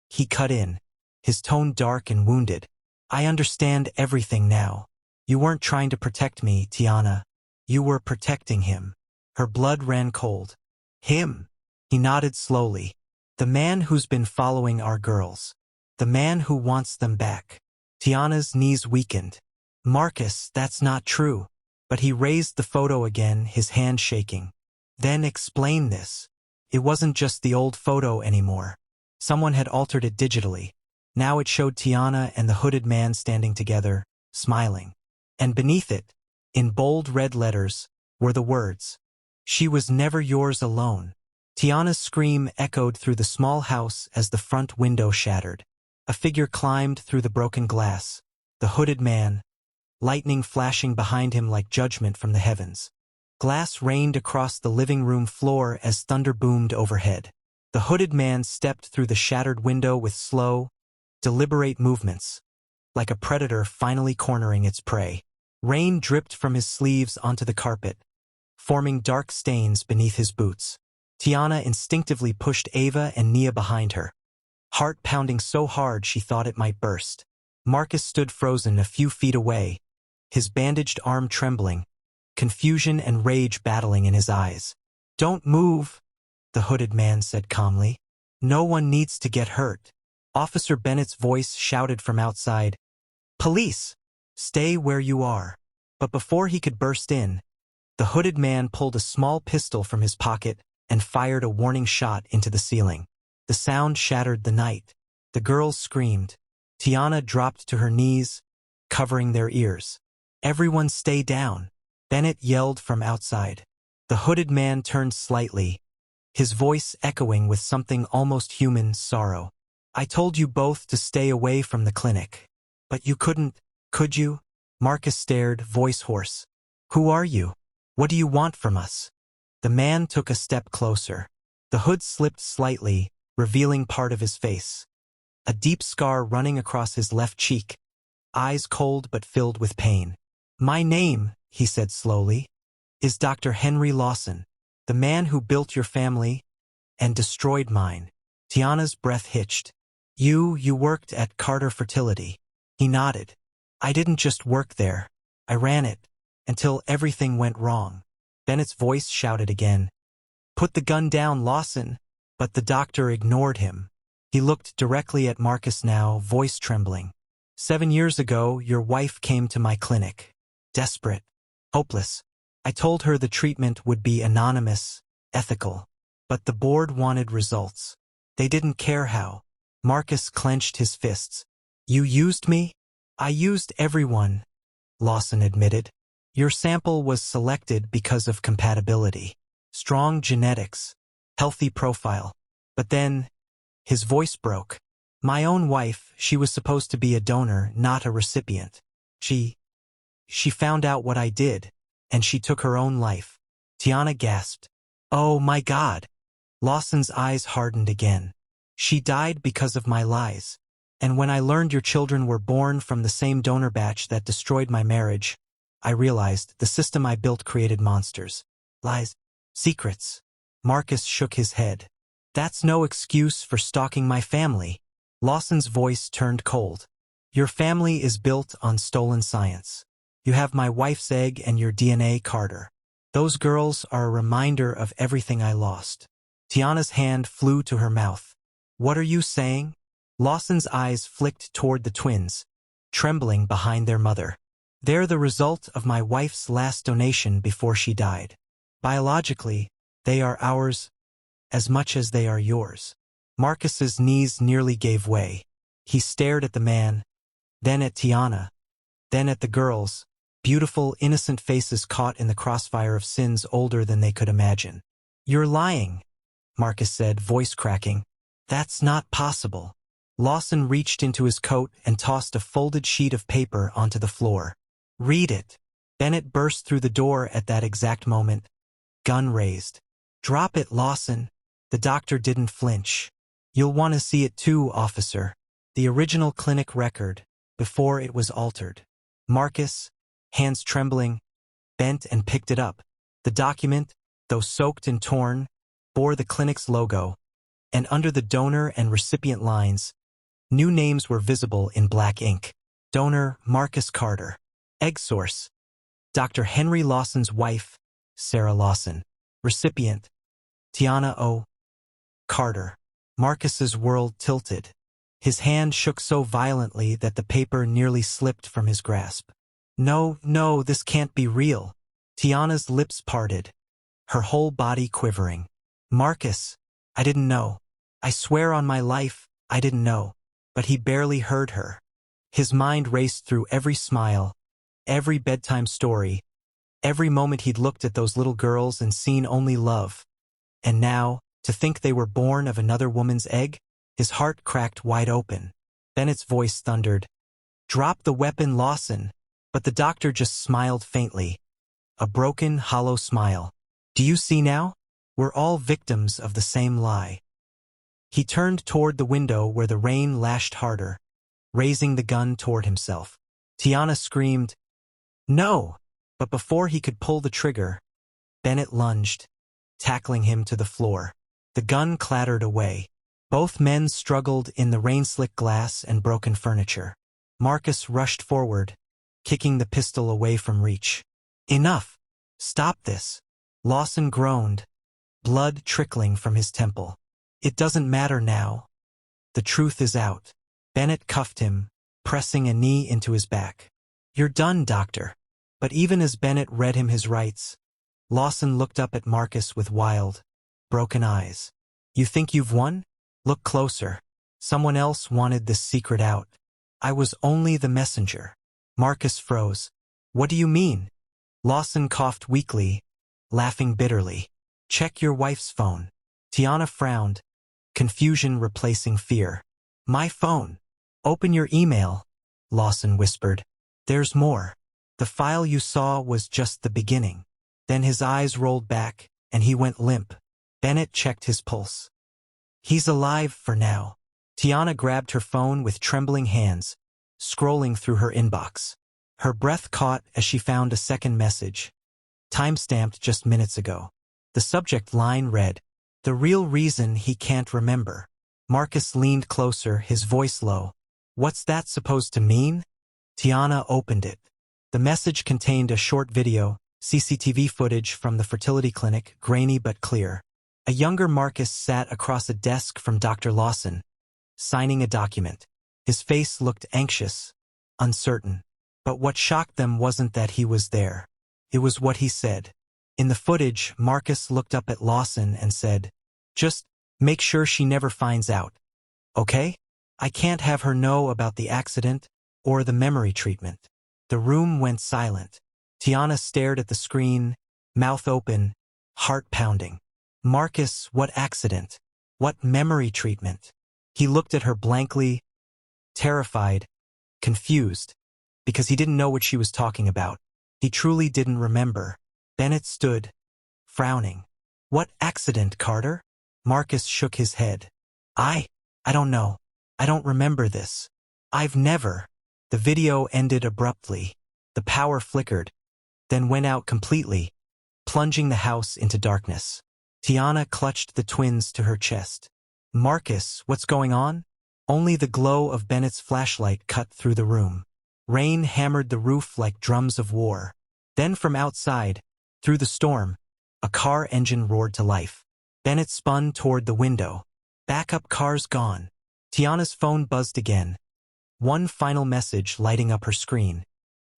he cut in, his tone dark and wounded. "I understand everything now. You weren't trying to protect me, Tiana. You were protecting him." Her blood ran cold. "Him?" He nodded slowly. "The man who's been following our girls. The man who wants them back." Tiana's knees weakened. "Marcus, that's not true." But he raised the photo again, his hand shaking. "Then explain this." It wasn't just the old photo anymore. Someone had altered it digitally. Now it showed Tiana and the hooded man standing together, smiling. And beneath it, in bold red letters, were the words, "She was never yours alone." Tiana's scream echoed through the small house as the front window shattered. A figure climbed through the broken glass. The hooded man, lightning flashing behind him like judgment from the heavens. Glass rained across the living room floor as thunder boomed overhead. The hooded man stepped through the shattered window with slow, deliberate movements, like a predator finally cornering its prey. Rain dripped from his sleeves onto the carpet, forming dark stains beneath his boots. Tiana instinctively pushed Ava and Nia behind her, heart pounding so hard she thought it might burst. Marcus stood frozen a few feet away, his bandaged arm trembling, confusion and rage battling in his eyes. "Don't move," the hooded man said calmly. "No one needs to get hurt." Officer Bennett's voice shouted from outside, "Police! Stay where you are." But before he could burst in, the hooded man pulled a small pistol from his pocket and fired a warning shot into the ceiling. The sound shattered the night. The girls screamed. Tiana dropped to her knees, covering their ears. "Everyone stay down," Bennett yelled from outside. The hooded man turned slightly, his voice echoing with something almost human sorrow. "I told you both to stay away from the clinic. But you couldn't, could you?" Marcus stared, voice hoarse. "Who are you? What do you want from us?" The man took a step closer. The hood slipped slightly, revealing part of his face. A deep scar running across his left cheek, eyes cold but filled with pain. "My name," he said slowly, "is Dr. Henry Lawson, the man who built your family and destroyed mine." Tiana's breath hitched. You worked at Carter Fertility." He nodded. "I didn't just work there. I ran it, until everything went wrong." Bennett's voice shouted again, "Put the gun down, Lawson." But the doctor ignored him. He looked directly at Marcus now, voice trembling. "7 years ago, your wife came to my clinic. Desperate, hopeless. I told her the treatment would be anonymous, ethical. But the board wanted results. They didn't care how." Marcus clenched his fists. "You used me?" "I used everyone," Lawson admitted. "Your sample was selected because of compatibility. Strong genetics, healthy profile. But then," his voice broke, "my own wife, she was supposed to be a donor, not a recipient. She found out what I did, and she took her own life." Tiana gasped. "Oh my God." Lawson's eyes hardened again. "She died because of my lies. And when I learned your children were born from the same donor batch that destroyed my marriage, I realized the system I built created monsters. Lies. Secrets." Marcus shook his head. "That's no excuse for stalking my family." Lawson's voice turned cold. "Your family is built on stolen science. You have my wife's egg and your DNA, Carter. Those girls are a reminder of everything I lost." Tiana's hand flew to her mouth. "What are you saying?" Lawson's eyes flicked toward the twins, trembling behind their mother. "They're the result of my wife's last donation before she died. Biologically, they are ours as much as they are yours." Marcus's knees nearly gave way. He stared at the man, then at Tiana, then at the girls, beautiful, innocent faces caught in the crossfire of sins older than they could imagine. "You're lying," Marcus said, voice cracking. "That's not possible." Lawson reached into his coat and tossed a folded sheet of paper onto the floor. Read it. Bennett burst through the door at that exact moment, gun raised. Drop it, Lawson. The doctor didn't flinch. You'll want to see it too, officer. The original clinic record, before it was altered. Marcus, hands trembling, bent and picked it up. The document, though soaked and torn, bore the clinic's logo, and under the donor and recipient lines, new names were visible in black ink. Donor, Marcus Carter. Egg source, Dr. Henry Lawson's wife, Sarah Lawson. Recipient, Tiana O. Carter. Marcus's world tilted. His hand shook so violently that the paper nearly slipped from his grasp. No, no, this can't be real. Tiana's lips parted, her whole body quivering. Marcus, I didn't know. I swear on my life, I didn't know. But he barely heard her. His mind raced through every smile, every bedtime story, every moment he'd looked at those little girls and seen only love. And now, to think they were born of another woman's egg? His heart cracked wide open. Bennett's voice thundered, "Drop the weapon, Lawson." But the doctor just smiled faintly. A broken, hollow smile. "Do you see now? We're all victims of the same lie." He turned toward the window where the rain lashed harder, raising the gun toward himself. Tiana screamed, "No!" But before he could pull the trigger, Bennett lunged, tackling him to the floor. The gun clattered away. Both men struggled in the rain-slick glass and broken furniture. Marcus rushed forward, kicking the pistol away from reach. "Enough! Stop this!" Lawson groaned, blood trickling from his temple. "It doesn't matter now. The truth is out." Bennett cuffed him, pressing a knee into his back. "You're done, doctor." But even as Bennett read him his rights, Lawson looked up at Marcus with wild, broken eyes. "You think you've won? Look closer. Someone else wanted this secret out. I was only the messenger." Marcus froze. "What do you mean?" Lawson coughed weakly, laughing bitterly. "Check your wife's phone." Tiana frowned, confusion replacing fear. "My phone. Open your email," Lawson whispered. "There's more. The file you saw was just the beginning." Then his eyes rolled back, and he went limp. Bennett checked his pulse. "He's alive for now." Tiana grabbed her phone with trembling hands, scrolling through her inbox. Her breath caught as she found a second message, time-stamped just minutes ago. The subject line read, "The real reason he can't remember." Marcus leaned closer, his voice low. "What's that supposed to mean?" Tiana opened it. The message contained a short video, CCTV footage from the fertility clinic, grainy but clear. A younger Marcus sat across a desk from Dr. Lawson, signing a document. His face looked anxious, uncertain. But what shocked them wasn't that he was there. It was what he said. In the footage, Marcus looked up at Lawson and said, "Just make sure she never finds out. Okay? I can't have her know about the accident or the memory treatment." The room went silent. Tiana stared at the screen, mouth open, heart pounding. "Marcus, what accident? What memory treatment?" He looked at her blankly, terrified, confused, because he didn't know what she was talking about. He truly didn't remember. Bennett stood, frowning. "What accident, Carter?" Marcus shook his head. I don't know. I don't remember this. I've never." The video ended abruptly. The power flickered, then went out completely, plunging the house into darkness. Tiana clutched the twins to her chest. "Marcus, what's going on?" Only the glow of Bennett's flashlight cut through the room. Rain hammered the roof like drums of war. Then from outside, through the storm, a car engine roared to life. Bennett spun toward the window. Backup cars gone. Tiana's phone buzzed again. One final message lighting up her screen.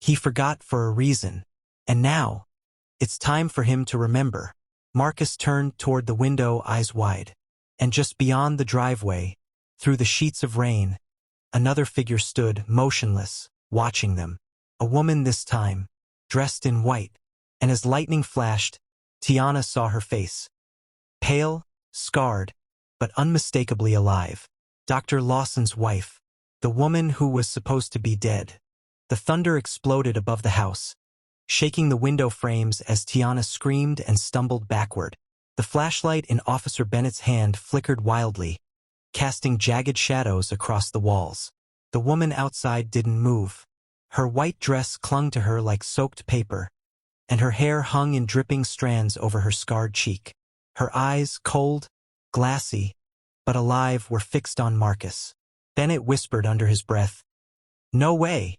He forgot for a reason. And now, it's time for him to remember. Marcus turned toward the window, eyes wide. And just beyond the driveway, through the sheets of rain, another figure stood, motionless, watching them. A woman this time, dressed in white. And as lightning flashed, Tiana saw her face. Pale, scarred, but unmistakably alive. Dr. Lawson's wife. The woman who was supposed to be dead. The thunder exploded above the house, shaking the window frames as Tiana screamed and stumbled backward. The flashlight in Officer Bennett's hand flickered wildly, casting jagged shadows across the walls. The woman outside didn't move. Her white dress clung to her like soaked paper, and her hair hung in dripping strands over her scarred cheek. Her eyes, cold, glassy, but alive, were fixed on Marcus. Bennett whispered under his breath, "No way.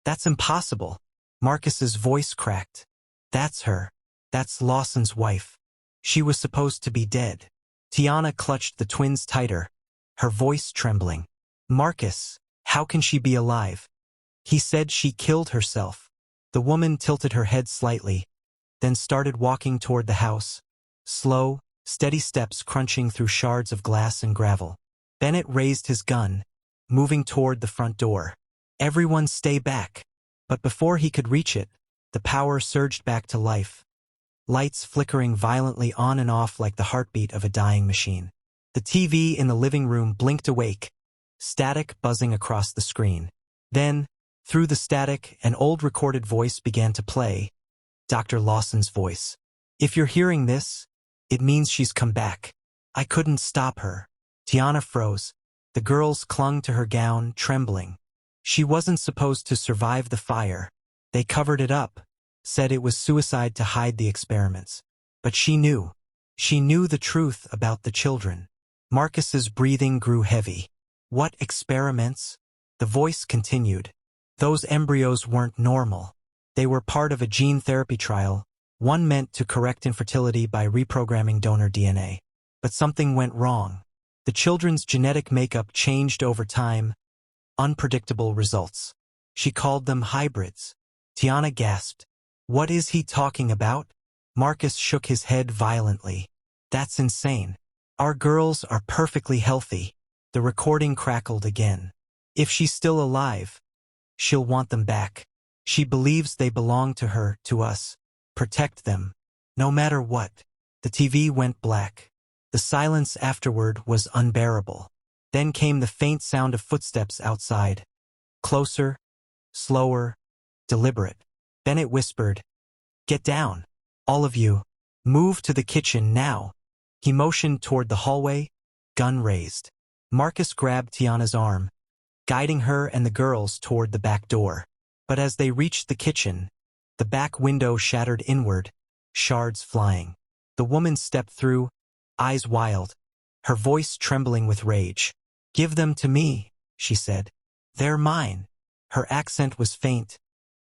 That's impossible." Marcus's voice cracked. "That's her. That's Lawson's wife. She was supposed to be dead." Tiana clutched the twins tighter, her voice trembling. "Marcus, how can she be alive? He said she killed herself." The woman tilted her head slightly, then started walking toward the house, slow, steady steps crunching through shards of glass and gravel. Bennett raised his gun, moving toward the front door. "Everyone stay back." But before he could reach it, the power surged back to life, lights flickering violently on and off like the heartbeat of a dying machine. The TV in the living room blinked awake, static buzzing across the screen. Then, through the static, an old recorded voice began to play, Dr. Lawson's voice. "If you're hearing this, it means she's come back. I couldn't stop her." Tiana froze. The girls clung to her gown, trembling. She wasn't supposed to survive the fire. They covered it up, said it was suicide to hide the experiments. But she knew. She knew the truth about the children. Marcus's breathing grew heavy. "What experiments?" The voice continued. "Those embryos weren't normal. They were part of a gene therapy trial, one meant to correct infertility by reprogramming donor DNA. But something went wrong. The children's genetic makeup changed over time, unpredictable results. She called them hybrids." Tiana gasped. "What is he talking about?" Marcus shook his head violently. "That's insane. Our girls are perfectly healthy." The recording crackled again. "If she's still alive, she'll want them back. She believes they belong to her, to us. Protect them, no matter what." The TV went black. The silence afterward was unbearable. Then came the faint sound of footsteps outside. Closer, slower, deliberate. Bennett whispered, "Get down. All of you. Move to the kitchen now." He motioned toward the hallway, gun raised. Marcus grabbed Tiana's arm, guiding her and the girls toward the back door. But as they reached the kitchen, the back window shattered inward, shards flying. The woman stepped through, eyes wild, her voice trembling with rage. "Give them to me," she said. "They're mine." Her accent was faint,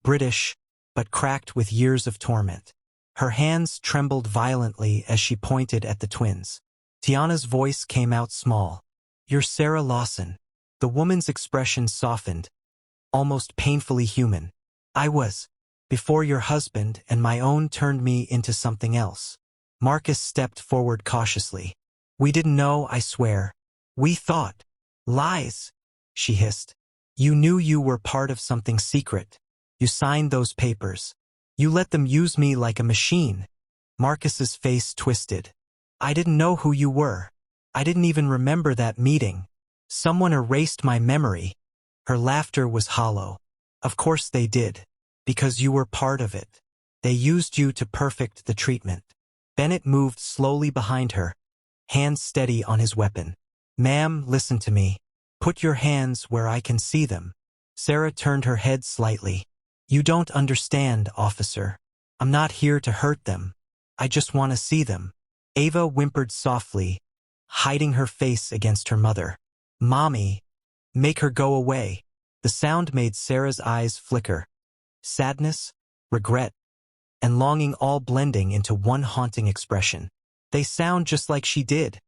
British, but cracked with years of torment. Her hands trembled violently as she pointed at the twins. Tiana's voice came out small. "You're Sarah Lawson." The woman's expression softened, almost painfully human. "I was, before your husband and my own turned me into something else." Marcus stepped forward cautiously. "We didn't know, I swear. We thought." "Lies," she hissed. "You knew you were part of something secret. You signed those papers. You let them use me like a machine." Marcus's face twisted. "I didn't know who you were. I didn't even remember that meeting. Someone erased my memory." Her laughter was hollow. "Of course they did. Because you were part of it. They used you to perfect the treatment." Bennett moved slowly behind her, hands steady on his weapon. "Ma'am, listen to me. Put your hands where I can see them." Sarah turned her head slightly. "You don't understand, officer. I'm not here to hurt them. I just want to see them." Ava whimpered softly, hiding her face against her mother. "Mommy, make her go away." The sound made Sarah's eyes flicker. Sadness, regret, and longing all blending into one haunting expression. "They sound just like she did,"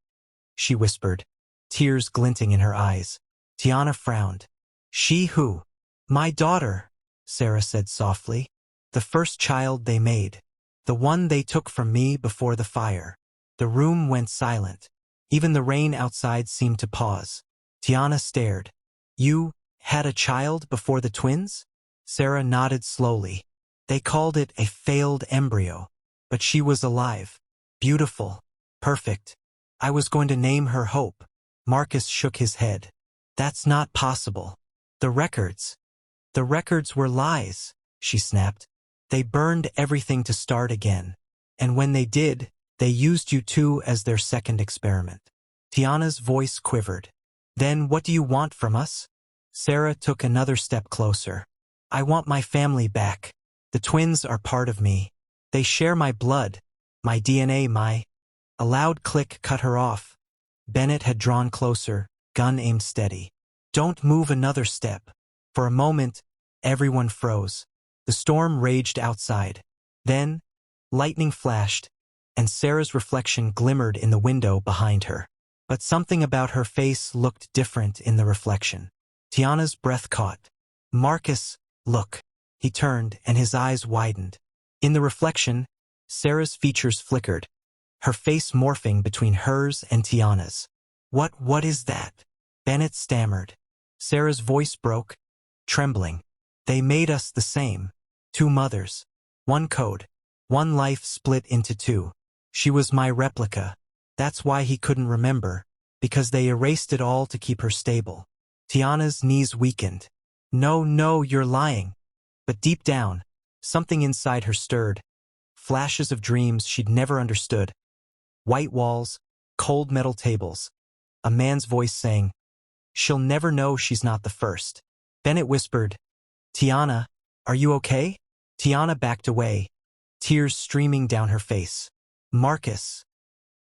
she whispered, tears glinting in her eyes. Tiana frowned. "She who?" "My daughter," Sarah said softly. "The first child they made. The one they took from me before the fire." The room went silent. Even the rain outside seemed to pause. Tiana stared. "You had a child before the twins?" Sarah nodded slowly. "They called it a failed embryo. But she was alive. Beautiful. Perfect. I was going to name her Hope." Marcus shook his head. "That's not possible. The records." The records were lies, she snapped. They burned everything to start again. And when they did, they used you two as their second experiment. Tiana's voice quivered. Then what do you want from us? Sarah took another step closer. I want my family back. The twins are part of me. They share my blood, my DNA, A loud click cut her off. Bennett had drawn closer, gun aimed steady. Don't move another step. For a moment, everyone froze. The storm raged outside. Then, lightning flashed, and Sarah's reflection glimmered in the window behind her. But something about her face looked different in the reflection. Tiana's breath caught. Marcus, look. He turned, and his eyes widened. In the reflection, Sarah's features flickered, her face morphing between hers and Tiana's. What is that? Bennett stammered. Sarah's voice broke, trembling. They made us the same. Two mothers. One code. One life split into two. She was my replica. That's why he couldn't remember, because they erased it all to keep her stable. Tiana's knees weakened. No, you're lying. But deep down, something inside her stirred. Flashes of dreams she'd never understood. White walls, cold metal tables. A man's voice saying, she'll never know she's not the first. Bennett whispered, Tiana, are you okay? Tiana backed away, tears streaming down her face. Marcus.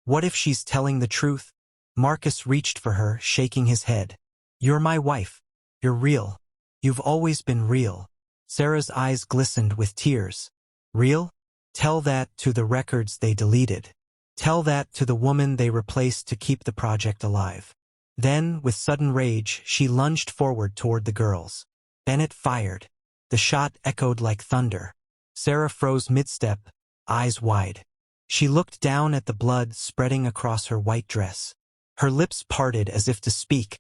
What if she's telling the truth? Marcus reached for her, shaking his head. You're my wife. You're real. You've always been real. Sarah's eyes glistened with tears. Real? Tell that to the records they deleted. Tell that to the woman they replaced to keep the project alive. Then, with sudden rage, she lunged forward toward the girls. Bennett fired. The shot echoed like thunder. Sarah froze mid-step, eyes wide. She looked down at the blood spreading across her white dress. Her lips parted as if to speak,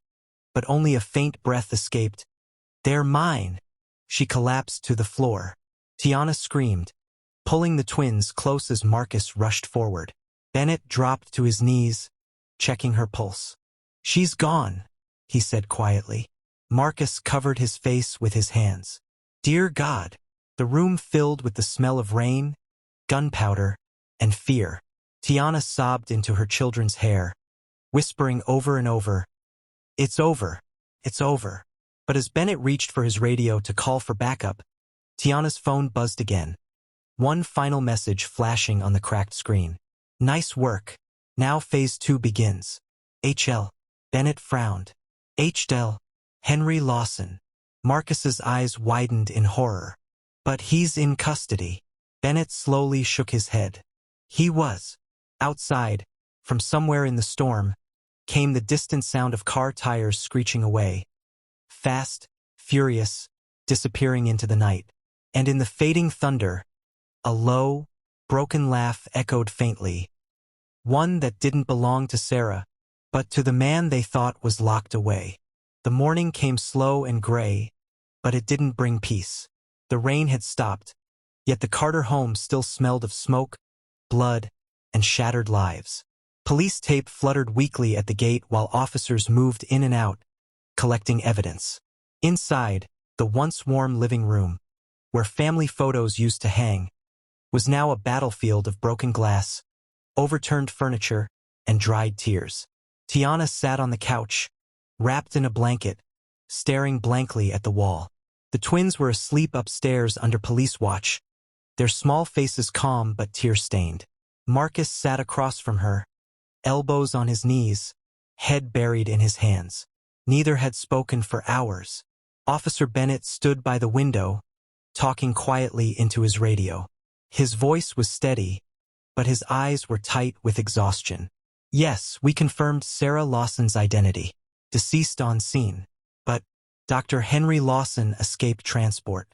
but only a faint breath escaped. They're mine. She collapsed to the floor. Tiana screamed, pulling the twins close as Marcus rushed forward. Bennett dropped to his knees, checking her pulse. She's gone, he said quietly. Marcus covered his face with his hands. Dear God, the room filled with the smell of rain, gunpowder, and fear. Tiana sobbed into her children's hair, whispering over and over, It's over. It's over. But as Bennett reached for his radio to call for backup, Tiana's phone buzzed again. One final message flashing on the cracked screen. Nice work. Now phase 2 begins. HL. Bennett frowned. HL. Henry Lawson. Marcus's eyes widened in horror. But he's in custody. Bennett slowly shook his head. He was. Outside, from somewhere in the storm, came the distant sound of car tires screeching away. Fast, furious, disappearing into the night. And in the fading thunder, a low, broken laugh echoed faintly. One that didn't belong to Sarah, but to the man they thought was locked away. The morning came slow and gray, but it didn't bring peace. The rain had stopped, yet the Carter home still smelled of smoke, blood, and shattered lives. Police tape fluttered weakly at the gate while officers moved in and out, collecting evidence. Inside, the once warm living room, where family photos used to hang, was now a battlefield of broken glass, overturned furniture, and dried tears. Tiana sat on the couch, wrapped in a blanket, staring blankly at the wall. The twins were asleep upstairs under police watch, their small faces calm but tear-stained. Marcus sat across from her, elbows on his knees, head buried in his hands. Neither had spoken for hours. Officer Bennett stood by the window, talking quietly into his radio. His voice was steady, but his eyes were tight with exhaustion. Yes, we confirmed Sarah Lawson's identity. Deceased on scene. But Dr. Henry Lawson escaped transport.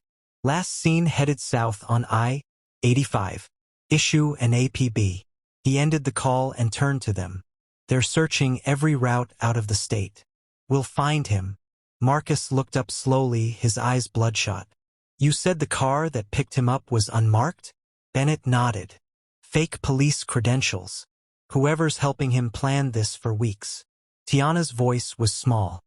Last seen headed south on I-85. Issue an APB. He ended the call and turned to them. They're searching every route out of the state. We'll find him. Marcus looked up slowly, his eyes bloodshot. You said the car that picked him up was unmarked? Bennett nodded. Fake police credentials. Whoever's helping him planned this for weeks. Tiana's voice was small.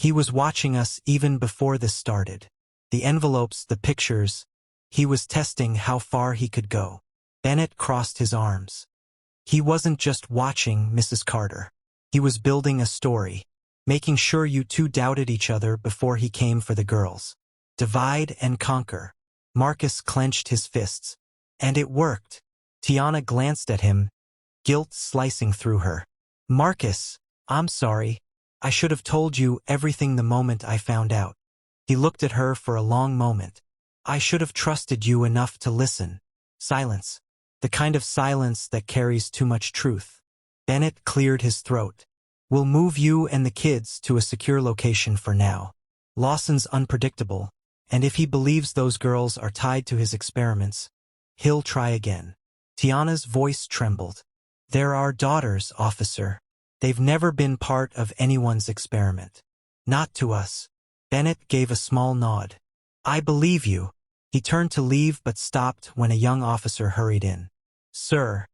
He was watching us even before this started. The envelopes, the pictures. He was testing how far he could go. Bennett crossed his arms. He wasn't just watching, Mrs. Carter. He was building a story, making sure you two doubted each other before he came for the girls. Divide and conquer. Marcus clenched his fists. And it worked. Tiana glanced at him, guilt slicing through her. Marcus, I'm sorry. I should have told you everything the moment I found out. He looked at her for a long moment. I should have trusted you enough to listen. Silence. The kind of silence that carries too much truth. Bennett cleared his throat. We'll move you and the kids to a secure location for now. Lawson's unpredictable, and if he believes those girls are tied to his experiments, he'll try again. Tiana's voice trembled. They're our daughters, officer. They've never been part of anyone's experiment. Not to us. Bennett gave a small nod. I believe you. He turned to leave but stopped when a young officer hurried in. Sir,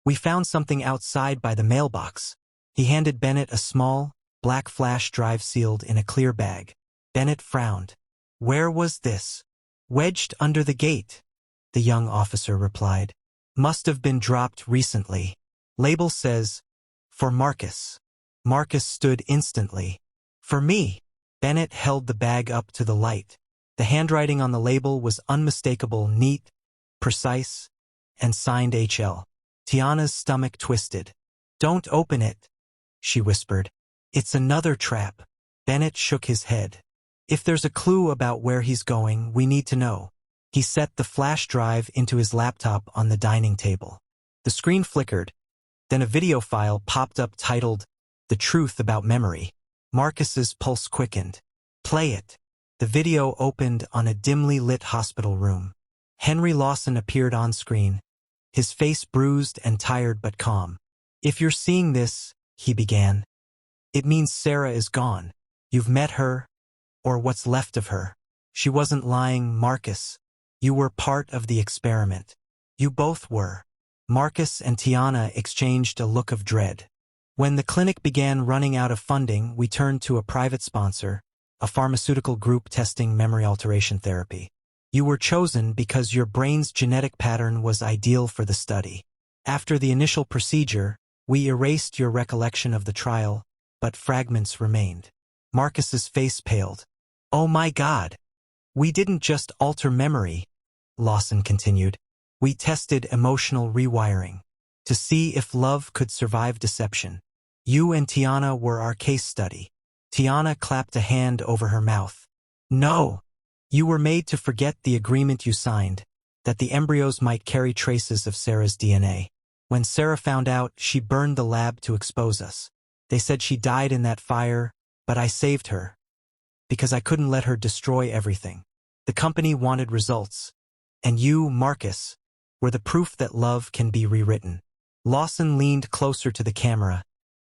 we found something outside by the mailbox. He handed Bennett a small, black flash drive sealed in a clear bag. Bennett frowned. Where was this? Wedged under the gate, the young officer replied. Must have been dropped recently. Label says, for Marcus. Marcus stood instantly. For me. Bennett held the bag up to the light. The handwriting on the label was unmistakable, neat, precise, and signed HL. Tiana's stomach twisted. Don't open it, she whispered. It's another trap. Bennett shook his head. If there's a clue about where he's going, we need to know. He set the flash drive into his laptop on the dining table. The screen flickered. Then a video file popped up titled, The Truth About Memory. Marcus's pulse quickened. Play it. The video opened on a dimly lit hospital room. Henry Lawson appeared on screen, his face bruised and tired but calm. If you're seeing this, he began, it means Sarah is gone. You've met her, or what's left of her. She wasn't lying, Marcus. You were part of the experiment. You both were. Marcus and Tiana exchanged a look of dread. When the clinic began running out of funding, we turned to a private sponsor, a pharmaceutical group testing memory alteration therapy. You were chosen because your brain's genetic pattern was ideal for the study. After the initial procedure, we erased your recollection of the trial, but fragments remained. Marcus's face paled. Oh my God! We didn't just alter memory, Lawson continued. We tested emotional rewiring to see if love could survive deception. You and Tiana were our case study. Tiana clapped a hand over her mouth. No! You were made to forget the agreement you signed, that the embryos might carry traces of Sarah's DNA. When Sarah found out, she burned the lab to expose us. They said she died in that fire, but I saved her, because I couldn't let her destroy everything. The company wanted results, and you, Marcus, were the proof that love can be rewritten. Lawson leaned closer to the camera,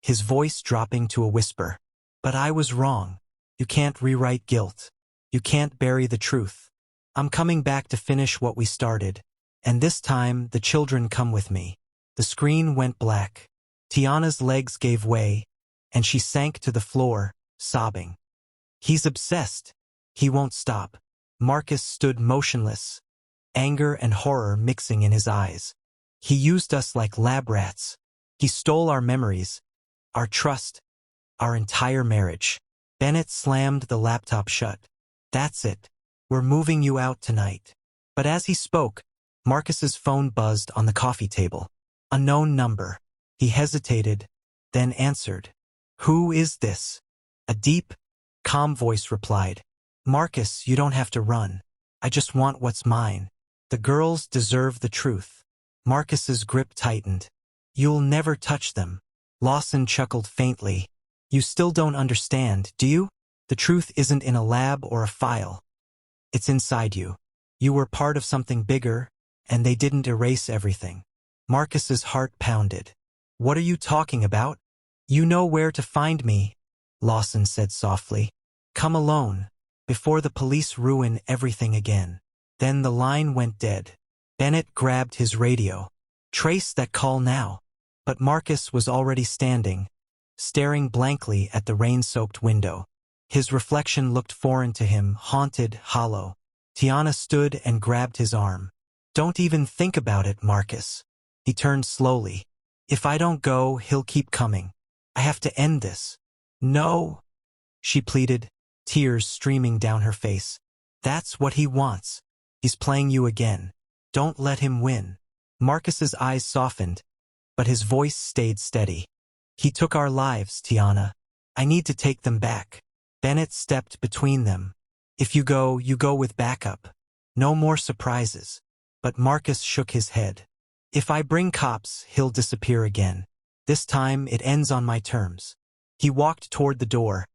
his voice dropping to a whisper. But I was wrong. You can't rewrite guilt. You can't bury the truth. I'm coming back to finish what we started, and this time the children come with me. The screen went black. Tiana's legs gave way, and she sank to the floor, sobbing. He's obsessed. He won't stop. Marcus stood motionless, anger and horror mixing in his eyes. He used us like lab rats. He stole our memories, our trust, our entire marriage. Bennett slammed the laptop shut. That's it. We're moving you out tonight. But as he spoke, Marcus's phone buzzed on the coffee table. Unknown number. He hesitated, then answered. Who is this? A deep, calm voice replied. Marcus, you don't have to run. I just want what's mine. The girls deserve the truth. Marcus's grip tightened. You'll never touch them. Lawson chuckled faintly. You still don't understand, do you? The truth isn't in a lab or a file. It's inside you. You were part of something bigger, and they didn't erase everything. Marcus's heart pounded. What are you talking about? You know where to find me, Lawson said softly. Come alone, before the police ruin everything again. Then the line went dead. Bennett grabbed his radio. Trace that call now. But Marcus was already standing, staring blankly at the rain-soaked window. His reflection looked foreign to him, haunted, hollow. Tiana stood and grabbed his arm. "Don't even think about it, Marcus." He turned slowly. "If I don't go, he'll keep coming. I have to end this." "No," she pleaded, tears streaming down her face. "That's what he wants. He's playing you again. Don't let him win." Marcus's eyes softened, but his voice stayed steady. "He took our lives, Tiana. I need to take them back." Bennett stepped between them. "If you go with backup. No more surprises." But Marcus shook his head. "If I bring cops, he'll disappear again. This time it ends on my terms." He walked toward the door,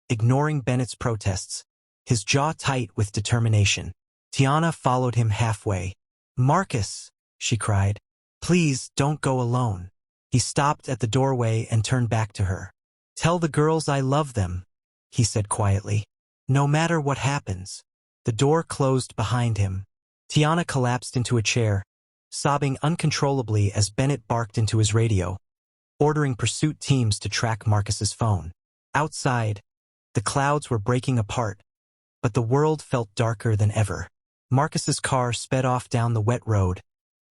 ignoring Bennett's protests, his jaw tight with determination. Tiana followed him halfway. "Marcus," she cried, "please don't go alone." He stopped at the doorway and turned back to her. "Tell the girls I love them," he said quietly. "No matter what happens." The door closed behind him. Tiana collapsed into a chair, sobbing uncontrollably as Bennett barked into his radio, ordering pursuit teams to track Marcus's phone. Outside, the clouds were breaking apart, but the world felt darker than ever. Marcus's car sped off down the wet road,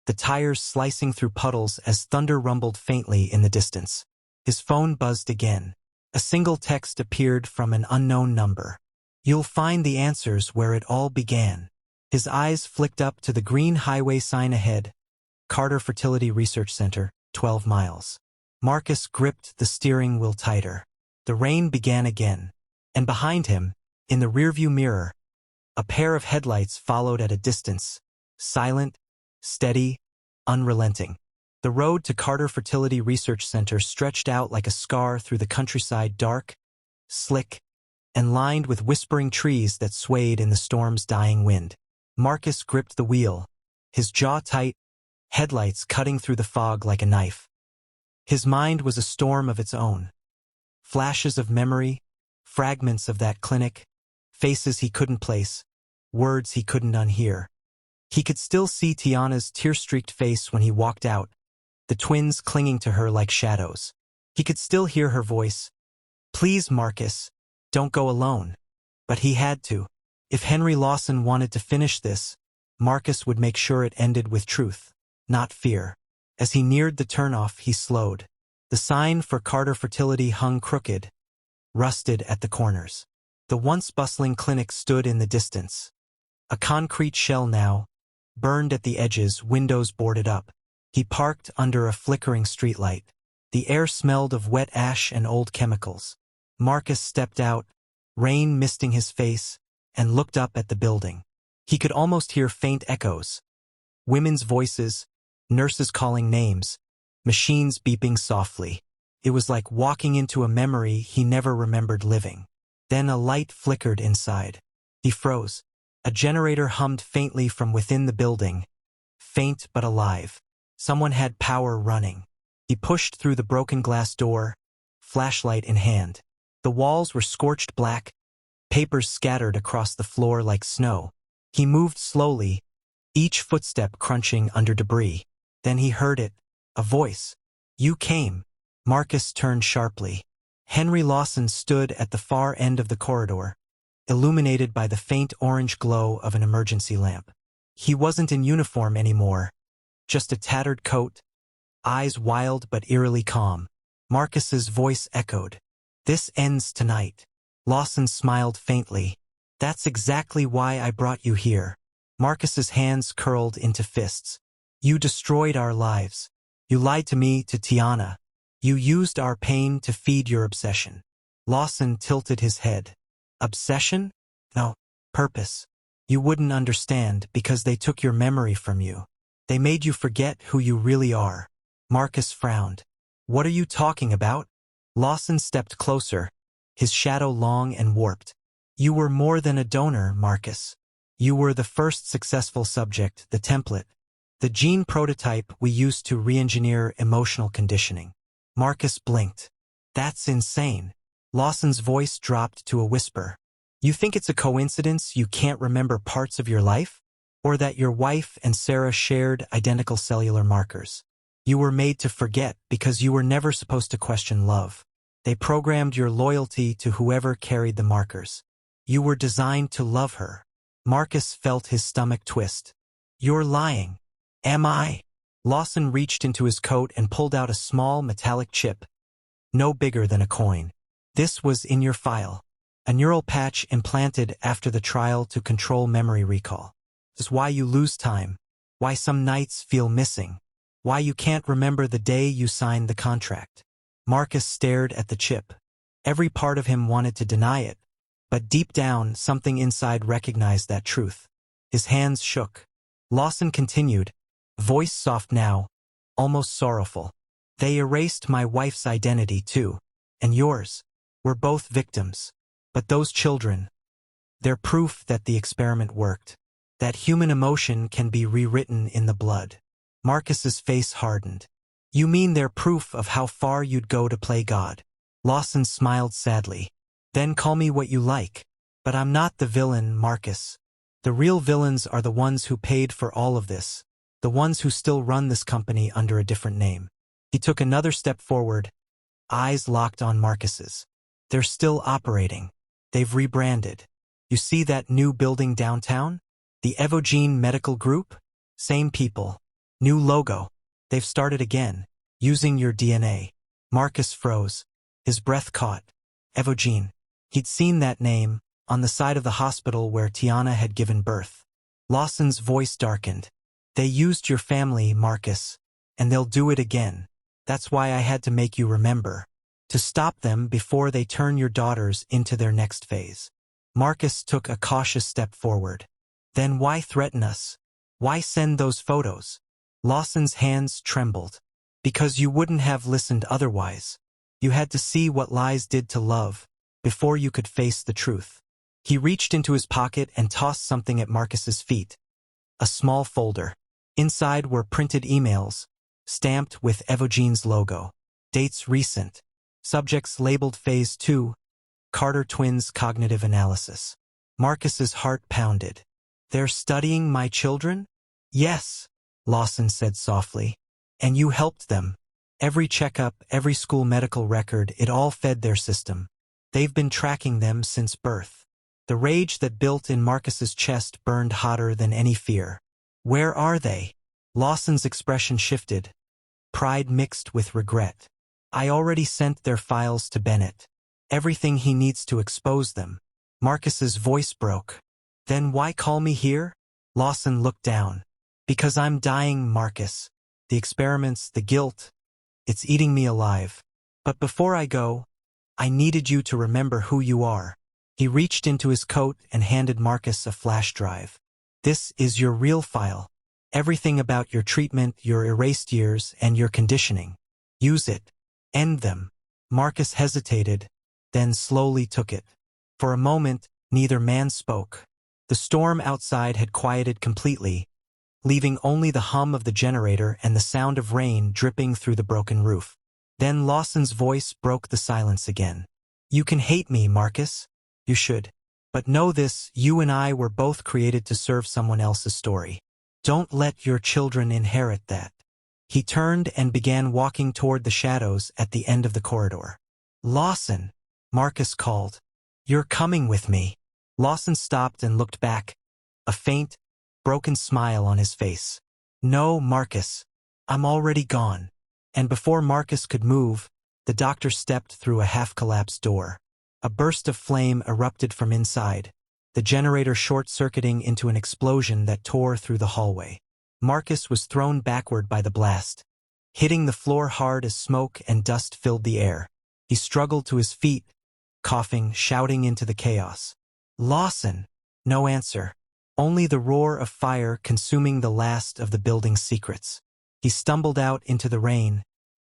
the tires slicing through puddles as thunder rumbled faintly in the distance. His phone buzzed again. A single text appeared from an unknown number. "You'll find the answers where it all began." His eyes flicked up to the green highway sign ahead. Carter Fertility Research Center, 12 miles. Marcus gripped the steering wheel tighter. The rain began again, and behind him, in the rearview mirror, a pair of headlights followed at a distance, silent, steady, unrelenting. The road to Carter Fertility Research Center stretched out like a scar through the countryside, dark, slick, and lined with whispering trees that swayed in the storm's dying wind. Marcus gripped the wheel, his jaw tight, headlights cutting through the fog like a knife. His mind was a storm of its own. Flashes of memory, fragments of that clinic, faces he couldn't place, words he couldn't unhear. He could still see Tiana's tear-streaked face when he walked out, the twins clinging to her like shadows. He could still hear her voice. "Please, Marcus, don't go alone." But he had to. If Henry Lawson wanted to finish this, Marcus would make sure it ended with truth, not fear. As he neared the turnoff, he slowed. The sign for Carter Fertility hung crooked, rusted at the corners. The once bustling clinic stood in the distance. A concrete shell now, burned at the edges, windows boarded up. He parked under a flickering streetlight. The air smelled of wet ash and old chemicals. Marcus stepped out, rain misting his face, and looked up at the building. He could almost hear faint echoes. Women's voices, nurses calling names, machines beeping softly. It was like walking into a memory he never remembered living. Then a light flickered inside. He froze. A generator hummed faintly from within the building, faint but alive. Someone had power running. He pushed through the broken glass door, flashlight in hand. The walls were scorched black, papers scattered across the floor like snow. He moved slowly, each footstep crunching under debris. Then he heard it, a voice. "You came." Marcus turned sharply. Henry Lawson stood at the far end of the corridor, illuminated by the faint orange glow of an emergency lamp. He wasn't in uniform anymore, just a tattered coat, eyes wild but eerily calm. Marcus's voice echoed. "This ends tonight." Lawson smiled faintly. "That's exactly why I brought you here." Marcus's hands curled into fists. "You destroyed our lives. You lied to me, to Tiana. You used our pain to feed your obsession." Lawson tilted his head. "Obsession? No, purpose. You wouldn't understand because they took your memory from you. They made you forget who you really are." Marcus frowned. "What are you talking about?" Lawson stepped closer, his shadow long and warped. "You were more than a donor, Marcus. You were the first successful subject, the template, the gene prototype we used to re-engineer emotional conditioning." Marcus blinked. "That's insane." Lawson's voice dropped to a whisper. "You think it's a coincidence you can't remember parts of your life? Or that your wife and Sarah shared identical cellular markers? You were made to forget because you were never supposed to question love. They programmed your loyalty to whoever carried the markers. You were designed to love her. Marcus felt his stomach twist. You're lying. Am I? Lawson reached into his coat and pulled out a small metallic chip, no bigger than a coin. This was in your file. A neural patch implanted after the trial to control memory recall. This is why you lose time, why some nights feel missing, why you can't remember the day you signed the contract. Marcus stared at the chip. Every part of him wanted to deny it, but deep down, something inside recognized that truth. His hands shook. Lawson continued, voice soft now, almost sorrowful. They erased my wife's identity too, and yours. We're both victims. But those children, they're proof that the experiment worked, that human emotion can be rewritten in the blood. Marcus's face hardened. You mean they're proof of how far you'd go to play God? Lawson smiled sadly. Then call me what you like. But I'm not the villain, Marcus. The real villains are the ones who paid for all of this, the ones who still run this company under a different name. He took another step forward, eyes locked on Marcus's. They're still operating. They've rebranded. You see that new building downtown? The Evogene Medical Group? Same people. New logo. They've started again, using your DNA. Marcus froze. His breath caught. Evogene. He'd seen that name on the side of the hospital where Tiana had given birth. Lawson's voice darkened. They used your family, Marcus, and they'll do it again. That's why I had to make you remember. To stop them before they turn your daughters into their next phase. Marcus took a cautious step forward. Then why threaten us? Why send those photos? Lawson's hands trembled. Because you wouldn't have listened otherwise. You had to see what lies did to love, before you could face the truth. He reached into his pocket and tossed something at Marcus's feet. A small folder. Inside were printed emails, stamped with Evogene's logo. Dates recent. Subjects labeled Phase 2, Carter Twins Cognitive Analysis. Marcus's heart pounded. They're studying my children? Yes, Lawson said softly. And you helped them. Every checkup, every school medical record, it all fed their system. They've been tracking them since birth. The rage that built in Marcus's chest burned hotter than any fear. Where are they? Lawson's expression shifted. Pride mixed with regret. I already sent their files to Bennett. Everything he needs to expose them. Marcus's voice broke. Then why call me here? Lawson looked down. Because I'm dying, Marcus. The experiments, the guilt, it's eating me alive. But before I go, I needed you to remember who you are. He reached into his coat and handed Marcus a flash drive. This is your real file. Everything about your treatment, your erased years, and your conditioning. Use it. End them. Marcus hesitated, then slowly took it. For a moment, neither man spoke. The storm outside had quieted completely, leaving only the hum of the generator and the sound of rain dripping through the broken roof. Then Lawson's voice broke the silence again. You can hate me, Marcus. You should. But know this, you and I were both created to serve someone else's story. Don't let your children inherit that. He turned and began walking toward the shadows at the end of the corridor. Lawson, Marcus called. You're coming with me. Lawson stopped and looked back, a faint, broken smile on his face. No, Marcus. I'm already gone. And before Marcus could move, the doctor stepped through a half-collapsed door. A burst of flame erupted from inside, the generator short-circuiting into an explosion that tore through the hallway. Marcus was thrown backward by the blast, hitting the floor hard as smoke and dust filled the air. He struggled to his feet, coughing, shouting into the chaos. Lawson! No answer. Only the roar of fire consuming the last of the building's secrets. He stumbled out into the rain,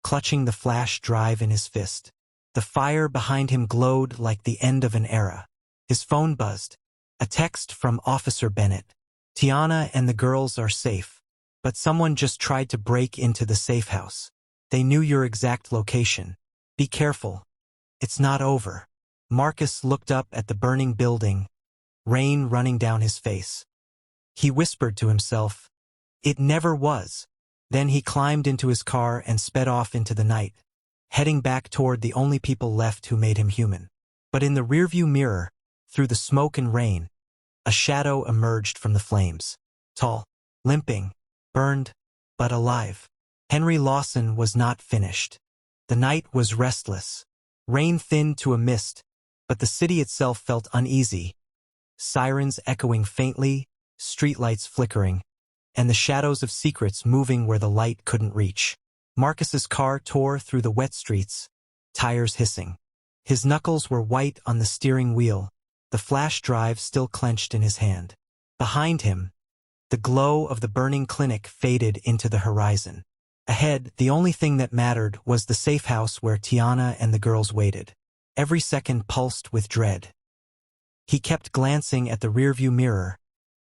clutching the flash drive in his fist. The fire behind him glowed like the end of an era. His phone buzzed. A text from Officer Bennett. Tiana and the girls are safe, but someone just tried to break into the safe house. They knew your exact location. Be careful. It's not over. Marcus looked up at the burning building, rain running down his face. He whispered to himself, it never was. Then he climbed into his car and sped off into the night, heading back toward the only people left who made him human. But in the rearview mirror, through the smoke and rain, a shadow emerged from the flames. Tall, limping, burned, but alive. Henry Lawson was not finished. The night was restless. Rain thinned to a mist, but the city itself felt uneasy. Sirens echoing faintly, streetlights flickering, and the shadows of secrets moving where the light couldn't reach. Marcus's car tore through the wet streets, tires hissing. His knuckles were white on the steering wheel, the flash drive still clenched in his hand. Behind him, the glow of the burning clinic faded into the horizon. Ahead, the only thing that mattered was the safe house where Tiana and the girls waited. Every second pulsed with dread. He kept glancing at the rearview mirror,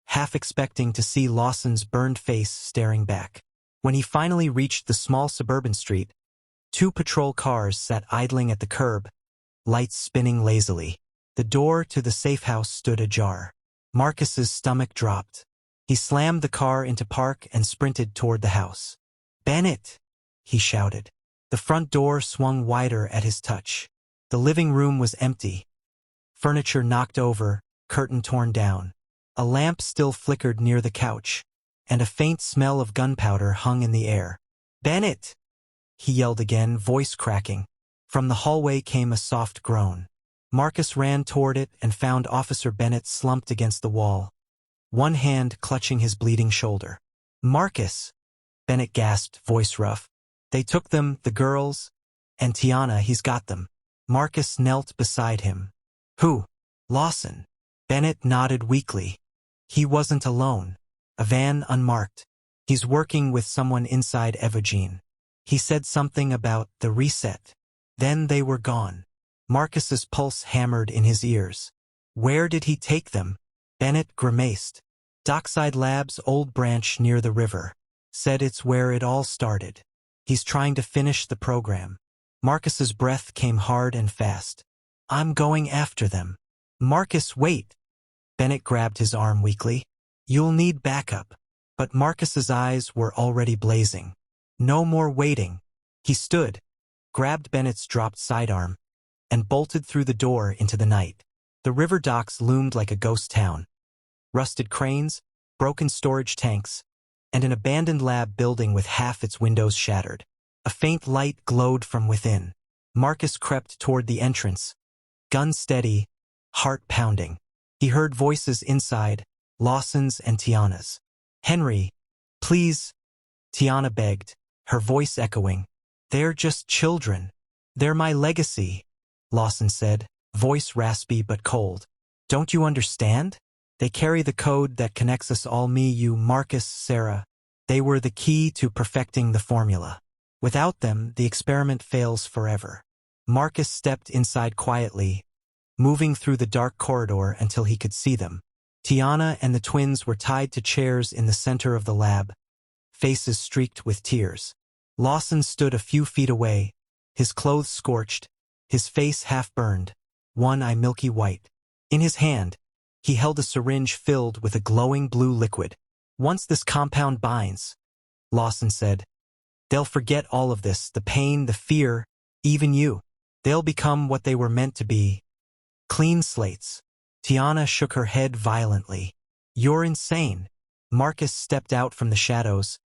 half expecting to see Lawson's burned face staring back. When he finally reached the small suburban street, 2 patrol cars sat idling at the curb, lights spinning lazily. The door to the safe house stood ajar. Marcus's stomach dropped. He slammed the car into park and sprinted toward the house. "Bennett!" he shouted. The front door swung wider at his touch. The living room was empty. Furniture knocked over, curtain torn down. A lamp still flickered near the couch, and a faint smell of gunpowder hung in the air. "Bennett!" he yelled again, voice cracking. From the hallway came a soft groan. Marcus ran toward it and found Officer Bennett slumped against the wall, one hand clutching his bleeding shoulder. "Marcus!" Bennett gasped, voice rough. "They took them, the girls, and Tiana, he's got them." Marcus knelt beside him. "Who?" "Lawson." Bennett nodded weakly. "He wasn't alone. A van unmarked. He's working with someone inside Evogene. He said something about the reset. Then they were gone." Marcus's pulse hammered in his ears. "Where did he take them?" Bennett grimaced. "Dockside Labs' old branch near the river. Said it's where it all started. He's trying to finish the program." Marcus's breath came hard and fast. "I'm going after them." "Marcus, wait!" Bennett grabbed his arm weakly. "You'll need backup." But Marcus's eyes were already blazing. "No more waiting." He stood, grabbed Bennett's dropped sidearm, and bolted through the door into the night. The river docks loomed like a ghost town. Rusted cranes, broken storage tanks, and an abandoned lab building with half its windows shattered. A faint light glowed from within. Marcus crept toward the entrance, gun steady, heart pounding. He heard voices inside, Lawson's and Tiana's. "Henry, please," Tiana begged, her voice echoing. "They're just children. They're my legacy," Lawson said, voice raspy but cold. "Don't you understand? They carry the code that connects us all, me, you, Marcus, Sarah. They were the key to perfecting the formula. Without them, the experiment fails forever." Marcus stepped inside quietly, moving through the dark corridor until he could see them. Tiana and the twins were tied to chairs in the center of the lab, faces streaked with tears. Lawson stood a few feet away, his clothes scorched, his face half-burned, one eye milky white. In his hand, he held a syringe filled with a glowing blue liquid. "Once this compound binds," Lawson said, "they'll forget all of this, the pain, the fear, even you. They'll become what they were meant to be. Clean slates." Tiana shook her head violently. "You're insane." Marcus stepped out from the shadows,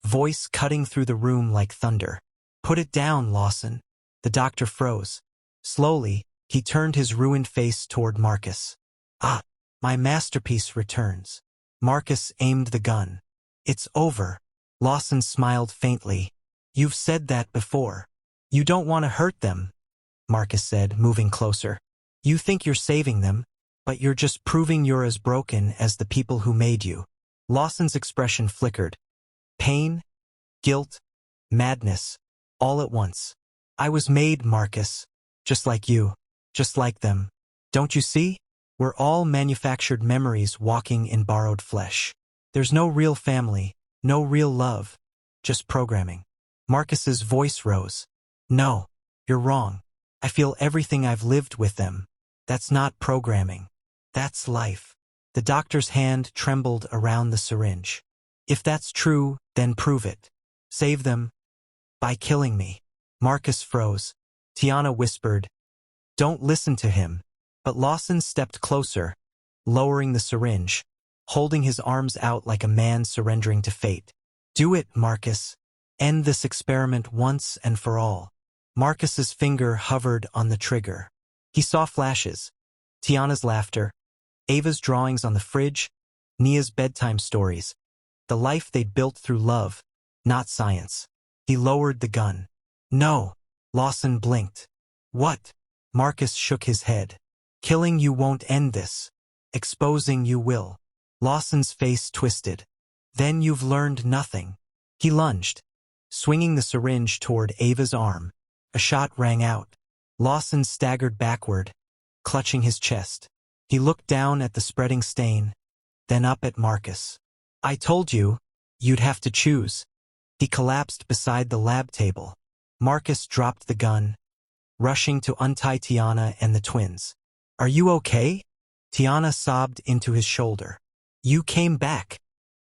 voice cutting through the room like thunder. "Put it down, Lawson." The doctor froze. Slowly, he turned his ruined face toward Marcus. "Ah, my masterpiece returns." Marcus aimed the gun. "It's over." Lawson smiled faintly. "You've said that before." "You don't want to hurt them," Marcus said, moving closer. "You think you're saving them, but you're just proving you're as broken as the people who made you." Lawson's expression flickered. Pain, guilt, madness, all at once. "I was made, Marcus. Just like you. Just like them. Don't you see? We're all manufactured memories walking in borrowed flesh. There's no real family, no real love, just programming." Marcus's voice rose. "No, you're wrong. I feel everything I've lived with them. That's not programming. That's life." The doctor's hand trembled around the syringe. "If that's true, then prove it. Save them by killing me." Marcus froze. Tiana whispered, "Don't listen to him." But Lawson stepped closer, lowering the syringe, holding his arms out like a man surrendering to fate. "Do it, Marcus. End this experiment once and for all." Marcus's finger hovered on the trigger. He saw flashes. Tiana's laughter, Ava's drawings on the fridge, Nia's bedtime stories. The life they'd built through love, not science. He lowered the gun. "No." Lawson blinked. "What?" Marcus shook his head. "Killing you won't end this. Exposing you will." Lawson's face twisted. "Then you've learned nothing." He lunged, swinging the syringe toward Ava's arm. A shot rang out. Lawson staggered backward, clutching his chest. He looked down at the spreading stain, then up at Marcus. "I told you, you'd have to choose." He collapsed beside the lab table. Marcus dropped the gun, rushing to untie Tiana and the twins. "Are you okay?" Tiana sobbed into his shoulder. "You came back."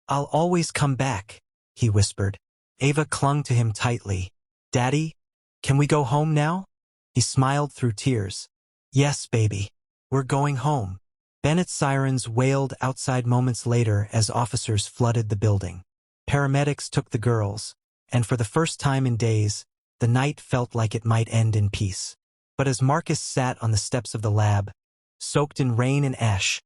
"I'll always come back," he whispered. Ava clung to him tightly. "Daddy, can we go home now?" He smiled through tears. "Yes, baby. We're going home." Bennett's sirens wailed outside moments later as officers flooded the building. Paramedics took the girls, and for the first time in days, the night felt like it might end in peace. But as Marcus sat on the steps of the lab, soaked in rain and ash,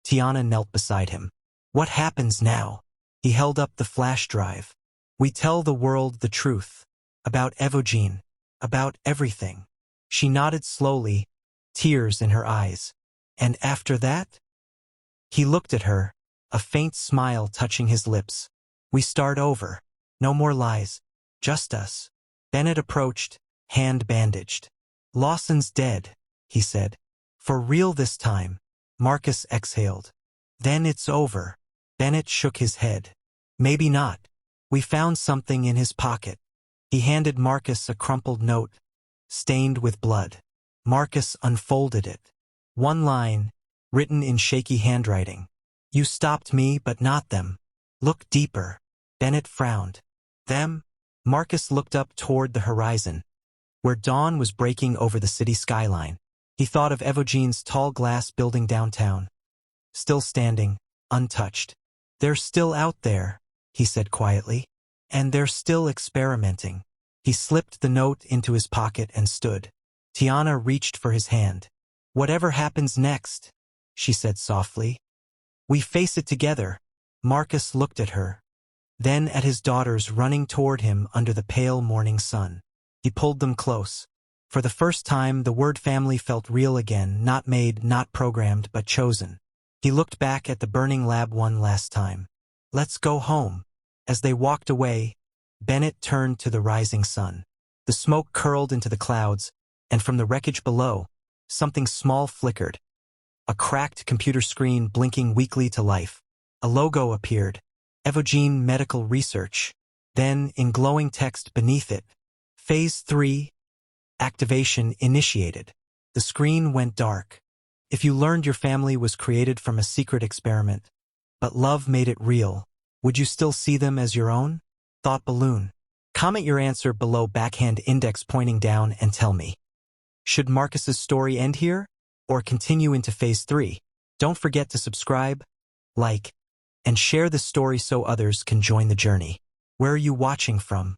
Tiana knelt beside him. "What happens now?" He held up the flash drive. "We tell the world the truth. About Evogene. About everything." She nodded slowly, tears in her eyes. "And after that?" He looked at her, a faint smile touching his lips. "We start over. No more lies. Just us." Bennett approached, hand bandaged. "Lawson's dead," he said. "For real this time." Marcus exhaled. "Then it's over." Bennett shook his head. "Maybe not. We found something in his pocket." He handed Marcus a crumpled note, stained with blood. Marcus unfolded it. One line, written in shaky handwriting. "You stopped me, but not them. Look deeper." Bennett frowned. "Them?" Marcus looked up toward the horizon, where dawn was breaking over the city skyline. He thought of Evogene's tall glass building downtown, still standing, untouched. "They're still out there," he said quietly. "And they're still experimenting." He slipped the note into his pocket and stood. Tiana reached for his hand. "Whatever happens next," she said softly, "we face it together." Marcus looked at her, then at his daughters running toward him under the pale morning sun. He pulled them close. For the first time, the word family felt real again, not made, not programmed, but chosen. He looked back at the burning lab one last time. "Let's go home." As they walked away, Bennett turned to the rising sun. The smoke curled into the clouds, and from the wreckage below, something small flickered. A cracked computer screen blinking weakly to life. A logo appeared, Evogene Medical Research. Then, in glowing text beneath it, Phase 3, activation initiated. The screen went dark. "If you learned your family was created from a secret experiment, but love made it real, would you still see them as your own?" Thought balloon. Comment your answer below, backhand index pointing down, and tell me. Should Marcus's story end here, or continue into Phase 3? Don't forget to subscribe, like, and share this story so others can join the journey. Where are you watching from?